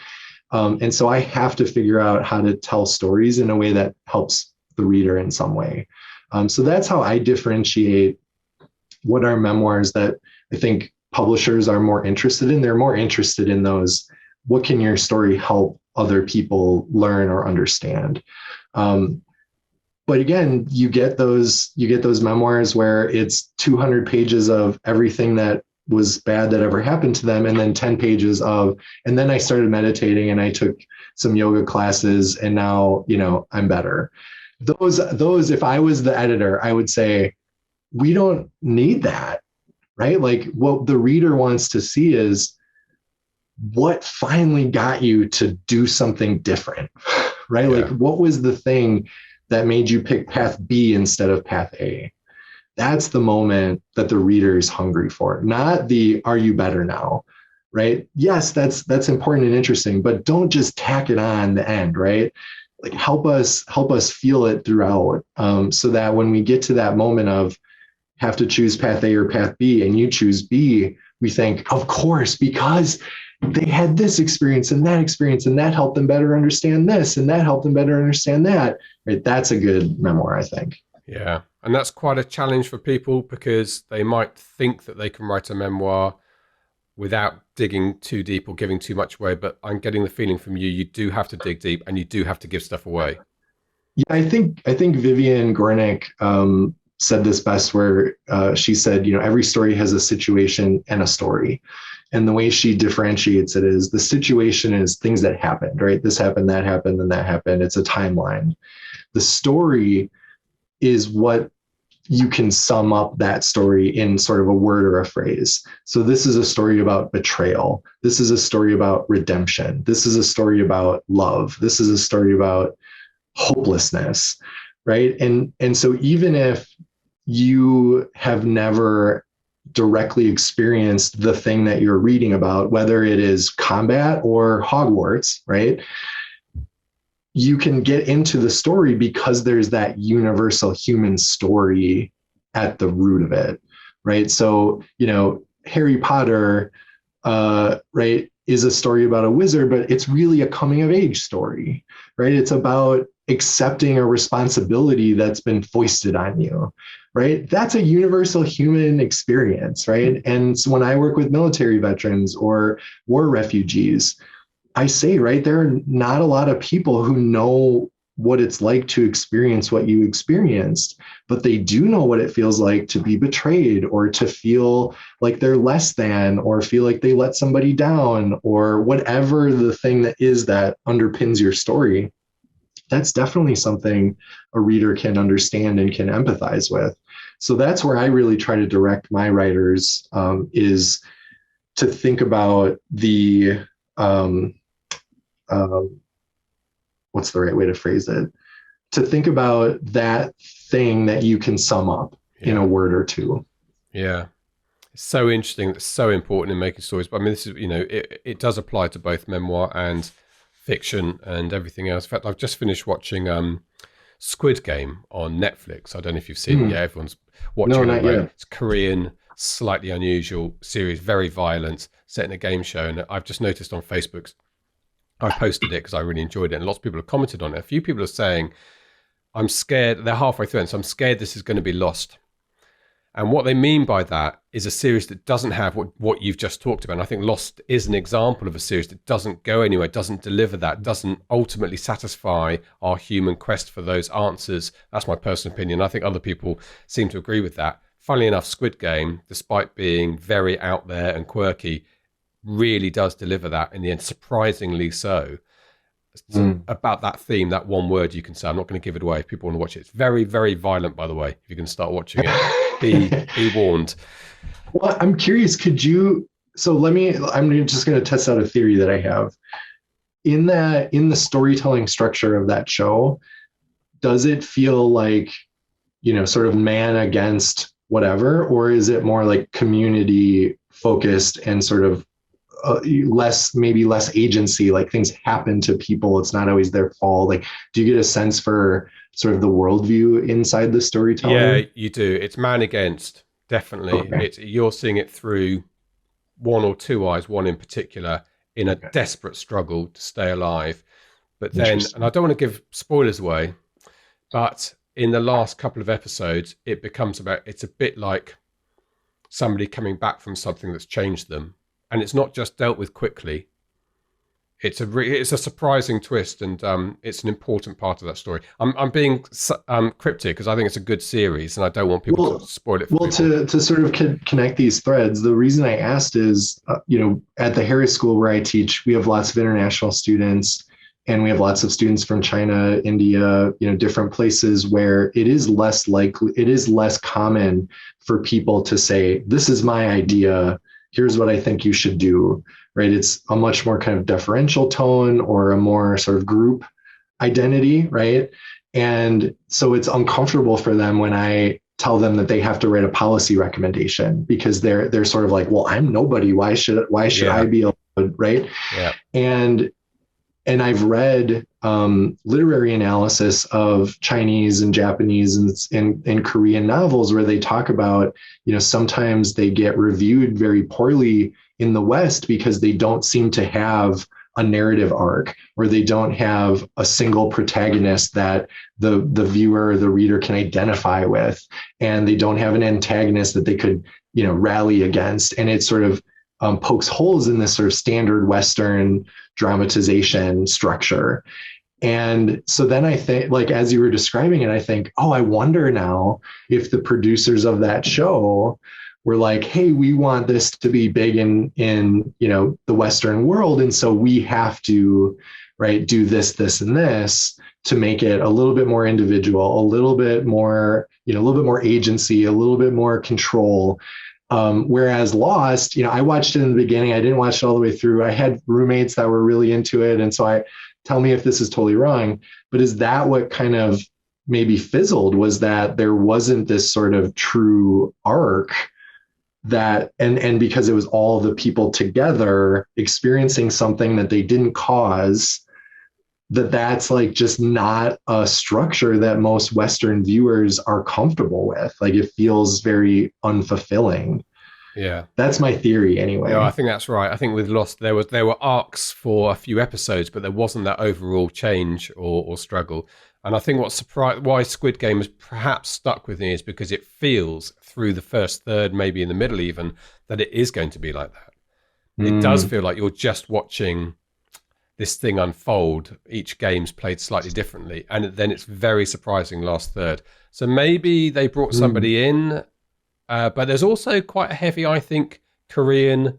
S2: And so I have to figure out how to tell stories in a way that helps the reader in some way. So that's how I differentiate what are memoirs that I think publishers are more interested in. They're more interested in those, what can your story help other people learn or understand? But again, you get those memoirs where it's 200 pages of everything that was bad that ever happened to them, and then 10 pages of, and then I started meditating and I took some yoga classes and now, I'm better. Those, if I was the editor, I would say, we don't need that, right? Like, what the reader wants to see is what finally got you to do something different, right? Yeah. Like, what was the thing that made you pick path B instead of path A? That's the moment that the reader is hungry for, not the, are you better now, right? Yes, that's important and interesting, but don't just tack it on the end, right? Like, help us feel it throughout, so that when we get to that moment of have to choose path A or path B, and you choose B, we think, of course, because they had this experience, and that helped them better understand this, and that helped them better understand that. Right? That's a good memoir, I think.
S4: Yeah. And that's quite a challenge for people, because they might think that they can write a memoir without digging too deep or giving too much away. But I'm getting the feeling from you, you do have to dig deep and you do have to give stuff away.
S2: Yeah, I think Vivian Gornick said this best, where she said, every story has a situation and a story. And the way she differentiates it is, the situation is things that happened, right? This happened, that happened, then that happened. It's a timeline. The story is what you can sum up that story in sort of a word or a phrase. So this is a story about betrayal. This is a story about redemption. This is a story about love. This is a story about hopelessness, right? And so even if you have never directly experienced the thing that you're reading about, whether it is combat or Hogwarts, right? You can get into the story because there's that universal human story at the root of it, right? So, Harry Potter, right, is a story about a wizard, but it's really a coming of age story, right? It's about accepting a responsibility that's been foisted on you, right? That's a universal human experience, right? And so when I work with military veterans or war refugees, I say, right, there are not a lot of people who know what it's like to experience what you experienced, but they do know what it feels like to be betrayed, or to feel like they're less than, or feel like they let somebody down, or whatever the thing that is that underpins your story. That's definitely something a reader can understand and can empathize with. So that's where I really try to direct my writers, is to think about the, what's the right way to phrase it? To think about that thing that you can sum up in a word or two.
S4: Yeah. It's so interesting. It's so important in making stories. But I mean, this is, it does apply to both memoir and fiction and everything else. In fact, I've just finished watching Squid Game on Netflix. I don't know if you've seen it yet. Everyone's watching it.
S2: Not yet.
S4: It's Korean, slightly unusual series, very violent, set in a game show. And I've just noticed on Facebook, I posted it because I really enjoyed it, and lots of people have commented on it. A few people are saying, I'm scared, they're halfway through it, so I'm scared this is going to be lost. And what they mean by that is a series that doesn't have what you've just talked about. And I think Lost is an example of a series that doesn't go anywhere, doesn't deliver that, doesn't ultimately satisfy our human quest for those answers. That's my personal opinion. I think other people seem to agree with that. Funnily enough, Squid Game, despite being very out there and quirky, really does deliver that in the end, surprisingly so. About that theme, that one word you can say. I'm not going to give it away if people want to watch it. It's very, very violent, by the way. If you can start watching it, be warned.
S2: Well, I'm curious, I'm just going to test out a theory that I have. In the storytelling structure of that show, does it feel like, sort of man against whatever, or is it more like community focused and sort of less agency, like things happen to people, it's not always their fault? Like, do you get a sense for sort of the worldview inside the storytelling?
S4: Yeah, you do. It's man against, definitely.
S2: Okay.
S4: You're seeing it through one or two eyes, one in particular, in a desperate struggle to stay alive. But then, and I don't want to give spoilers away, But in the last couple of episodes, it's a bit like somebody coming back from something that's changed them. And it's not just dealt with quickly. It's a surprising twist, and it's an important part of that story. I'm being cryptic because I think it's a good series, and I don't want people to spoil it for people.
S2: To sort of connect these threads, the reason I asked is, at the Harris School where I teach, we have lots of international students, and we have lots of students from China, India, different places where it is less common for people to say, this is my idea, here's what I think you should do. Right? It's a much more kind of deferential tone or a more sort of group identity, right? And so it's uncomfortable for them when I tell them that they have to write a policy recommendation, because they're sort of like, well, I'm nobody. Why should I be allowed, right?
S4: Yeah.
S2: And I've read literary analysis of Chinese and Japanese and Korean novels where they talk about, sometimes they get reviewed very poorly in the West because they don't seem to have a narrative arc, or they don't have a single protagonist that the viewer or the reader can identify with, and they don't have an antagonist that they could, rally against. And it sort of pokes holes in this sort of standard Western dramatization structure. And so then I think, like, as you were describing it, I think, I wonder now if the producers of that show were like, hey, we want this to be big in the Western world. And so we have to, right, do this, and this to make it a little bit more individual, a little bit more, a little bit more agency, a little bit more control. Whereas Lost, I watched it in the beginning. I didn't watch it all the way through. I had roommates that were really into it. And so tell me if this is totally wrong, but is that what kind of maybe fizzled, was that there wasn't this sort of true arc that, and because it was all the people together experiencing something that they didn't cause, that's like just not a structure that most Western viewers are comfortable with. Like, it feels very unfulfilling.
S4: Yeah.
S2: That's my theory anyway.
S4: Yeah, I think that's right. I think with Lost, there were arcs for a few episodes, but there wasn't that overall change or struggle. And I think why Squid Game has perhaps stuck with me is because it feels through the first third, maybe in the middle even, that it is going to be like that. It does feel like you're just watching this thing unfold. Each game's played slightly differently, and then it's very surprising last third. So maybe they brought somebody in, but there's also quite a heavy, I think, Korean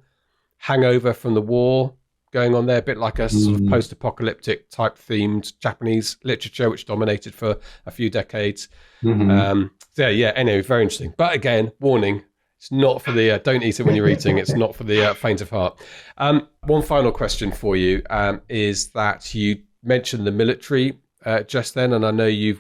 S4: hangover from the war going on there, a bit like a sort of post-apocalyptic type themed Japanese literature, which dominated for a few decades. Anyway, very interesting. But again, warning, it's not for the, don't eat it when you're eating. It's not for the faint of heart. One final question for you is that you mentioned the military just then, and I know you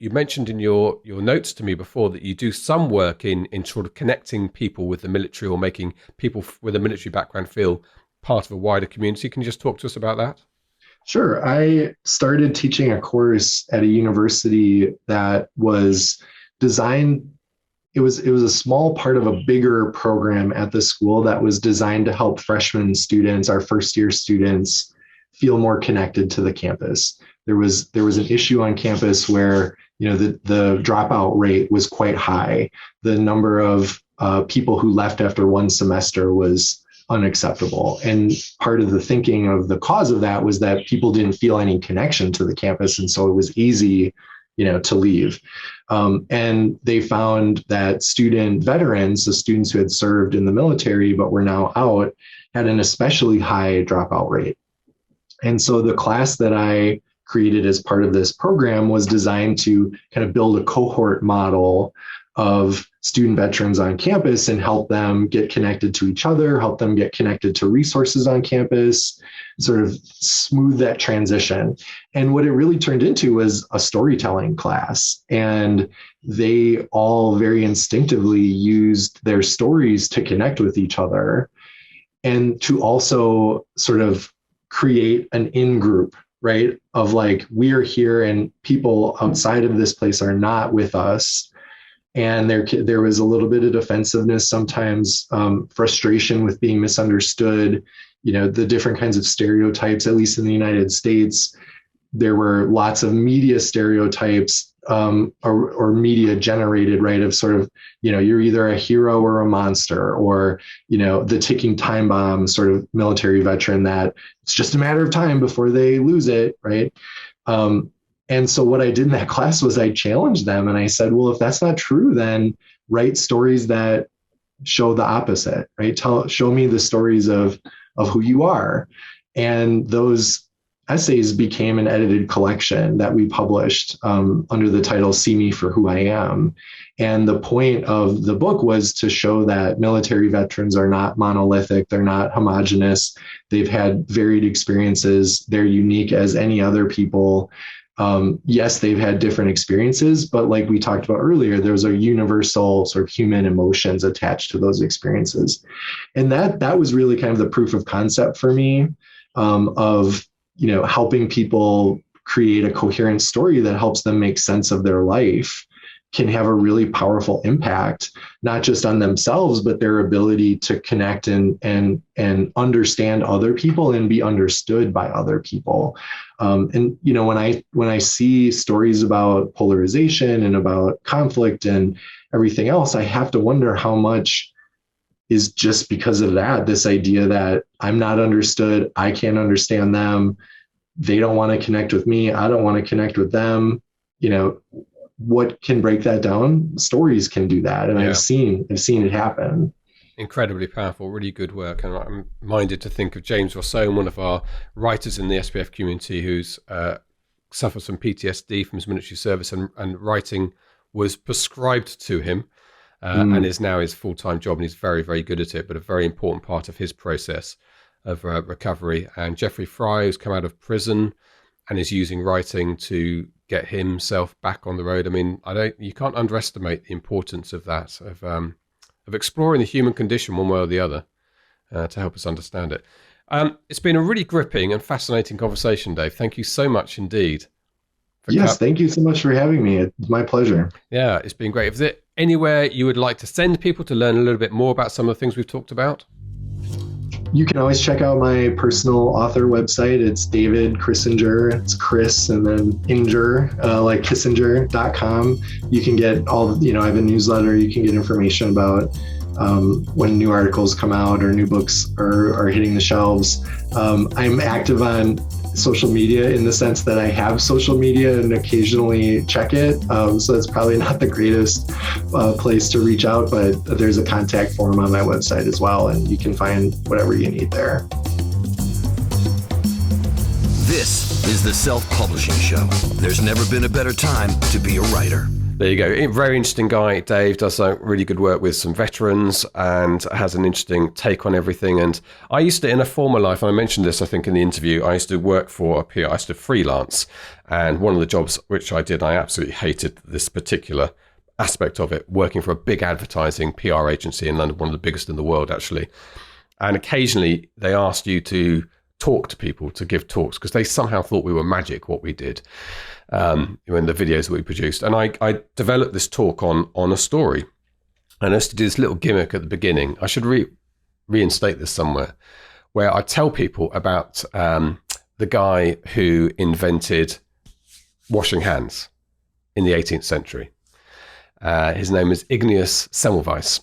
S4: mentioned in your notes to me before that you do some work in sort of connecting people with the military, or making people with a military background feel part of a wider community. Can you just talk to us about that?
S2: Sure. I started teaching a course at a university that was designed. It was a small part of a bigger program at the school that was designed to help freshman students, our first year students, feel more connected to the campus. There was an issue on campus where, the dropout rate was quite high. The number of people who left after one semester was unacceptable. And part of the thinking of the cause of that was that people didn't feel any connection to the campus. And so it was easy, to leave. And they found that student veterans, the students who had served in the military but were now out, had an especially high dropout rate. And so the class that I created as part of this program was designed to kind of build a cohort model of student veterans on campus and help them get connected to each other, help them get connected to resources on campus, sort of smooth that transition. And what it really turned into was a storytelling class. And they all very instinctively used their stories to connect with each other and to also sort of create an in-group, right? Of like, we are here and people outside of this place are not with us. And there was a little bit of defensiveness, sometimes frustration with being misunderstood, the different kinds of stereotypes, at least in the United States. There were lots of media stereotypes or media generated, right? Of sort of, you're either a hero or a monster, or, the ticking time bomb sort of military veteran that it's just a matter of time before they lose it, right? And so what I did in that class was I challenged them and I said, well, if that's not true, then write stories that show the opposite, right? Show me the stories of who you are. And those essays became an edited collection that we published under the title See Me for Who I Am. And the point of the book was to show that military veterans are not monolithic. They're not homogenous. They've had varied experiences. They're unique as any other people. Yes, they've had different experiences, but like we talked about earlier, there's a universal sort of human emotions attached to those experiences. And that was really kind of the proof of concept for me of helping people create a coherent story that helps them make sense of their life can have a really powerful impact, not just on themselves, but their ability to connect and understand other people and be understood by other people. And when I see stories about polarization and about conflict and everything else, I have to wonder how much is just because of that, this idea that I'm not understood, I can't understand them, they don't want to connect with me, I don't want to connect with them. What can break that down? Stories can do that. And I've seen it happen.
S4: Incredibly powerful, really good work. And I'm minded to think of James Rousseau, one of our writers in the SPF community, who's suffers from PTSD from his military service, and writing was prescribed to him and is now his full-time job, and he's very, very good at it, but a very important part of his process of recovery. And Jeffrey Fry, who's come out of prison and is using writing to get himself back on the road. I mean, you can't underestimate the importance of that, of exploring the human condition one way or the other to help us understand it. It's been a really gripping and fascinating conversation, Dave. Thank you so much indeed.
S2: Yes, thank you so much for having me. It's my pleasure.
S4: Yeah, it's been great. Is there anywhere you would like to send people to learn a little bit more about some of the things we've talked about?
S2: You can always check out my personal author website. It's David Chrisinger. It's Chris and then Inger, like Kissinger.com. You can get I have a newsletter. You can get information about when new articles come out or new books are hitting the shelves. I'm active on social media in the sense that I have social media and occasionally check it. So it's probably not the greatest place to reach out, but there's a contact form on my website as well, and you can find whatever you need there.
S1: This is the Self-Publishing Show. There's never been a better time to be a writer.
S4: There you go. Very interesting guy. Dave does really good work with some veterans and has an interesting take on everything. And I used to, in a former life, and I mentioned this, I think, in the interview, I used to work for a PR. I used to freelance. And one of the jobs which I did, I absolutely hated this particular aspect of it, working for a big advertising PR agency in London, one of the biggest in the world, actually. And occasionally they asked you to talk to people, to give talks, because they somehow thought we were magic, what we did. In the videos that we produced. And I developed this talk on a story. And I used to do this little gimmick at the beginning. I should reinstate this somewhere, where I tell people about the guy who invented washing hands in the 18th century. His name is Ignatius Semmelweis.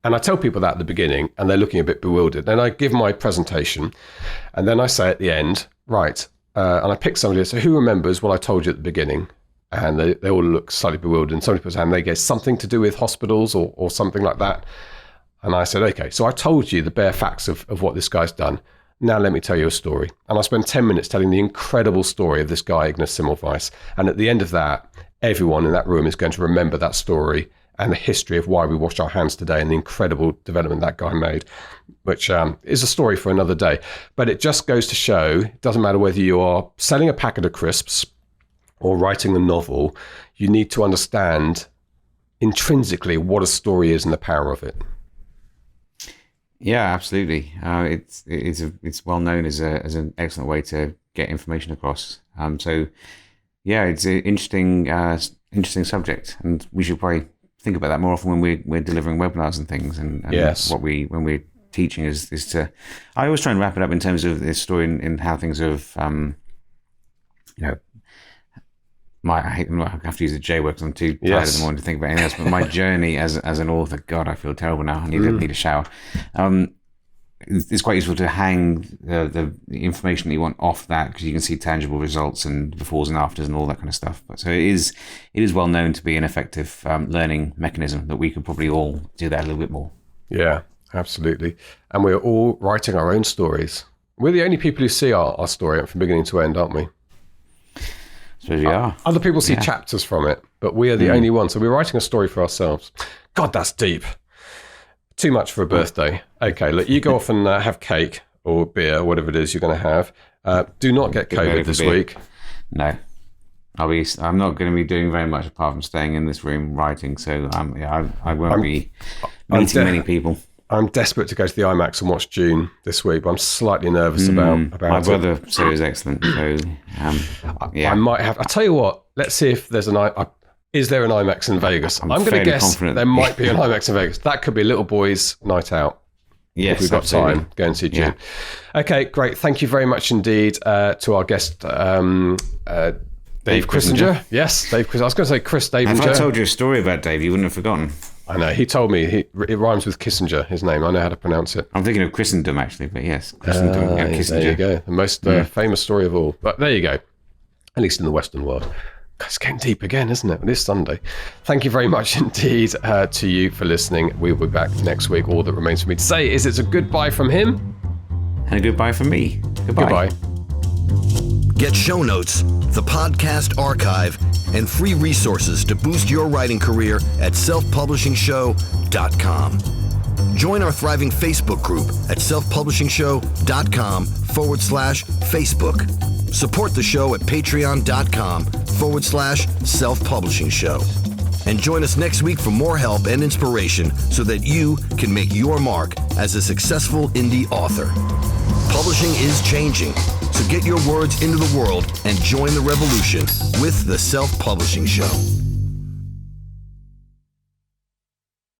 S4: And I tell people that at the beginning, and they're looking a bit bewildered. Then I give my presentation, and then I say at the end, right, and I pick somebody, so who remembers what I told you at the beginning? And they all look slightly bewildered. And somebody puts their hand, they get something to do with hospitals or something like that. And I said, okay, so I told you the bare facts of what this guy's done. Now let me tell you a story. And I spent 10 minutes telling the incredible story of this guy, Ignatius Semmelweis. And at the end of that, everyone in that room is going to remember that story and the history of why we wash our hands today and the incredible development that guy made, which is a story for another day. But it just goes to show, it doesn't matter whether you are selling a packet of crisps or writing a novel, you need to understand intrinsically what a story is and the power of it.
S3: Yeah, absolutely. It's well known as an excellent way to get information across. So yeah, it's an interesting subject, and we should probably think about that more often when we're delivering webinars and things, and
S4: yes.
S3: when we're teaching is to. I always try and wrap it up in terms of this story and how things have I have to use a J word because I'm too tired in the morning to think about anything else. But my journey as an author, God, I feel terrible now. I need a shower. It's quite useful to hang the information that you want off that, because you can see tangible results and befores and afters and all that kind of stuff. But so it is well known to be an effective learning mechanism, that we could probably all do that a little bit more. Yeah, absolutely. And we're all writing our own stories. We're the only people who see our story from beginning to end, aren't we? So we are. Other people see chapters from it, but we are the only ones. So we're writing a story for ourselves. God, that's deep. Too much for a birthday. Okay, look, you go off and have cake or beer or whatever it is you're going to have. Do not get COVID this week. No. I'm not going to be doing very much apart from staying in this room writing, so I won't be meeting many people. I'm desperate to go to the IMAX and watch June this week, but I'm slightly nervous about my brother said it was excellent. So I might have. I tell you what. Let's see if there's is there an IMAX in Vegas? I'm going to guess confident. There might be an IMAX in Vegas. That could be a little boys' night out. Yes, if we've got time. Go and see June. Yeah. Okay, great. Thank you very much indeed to our guest, Dave Kirschinger. Yes, Dave Kirschinger. I was going to say Chris Dave. If I told you a story about Dave, you wouldn't have forgotten. I know. He told me it rhymes with Kissinger, his name. I know how to pronounce it. I'm thinking of Christendom, actually, but yes. Christendom and Kissinger. There you go. The most famous story of all. But there you go. At least in the Western world. It's getting deep again, isn't it? This Sunday. Thank you very much indeed to you for listening. We'll be back next week. All that remains for me to say is it's a goodbye from him. And a goodbye from me. Goodbye.
S1: Get show notes, the podcast archive, and free resources to boost your writing career at selfpublishingshow.com. Join our thriving Facebook group at selfpublishingshow.com/Facebook. Support the show at patreon.com/selfpublishingshow. And join us next week for more help and inspiration so that you can make your mark as a successful indie author. Publishing is changing, so get your words into the world and join the revolution with the Self-Publishing Show.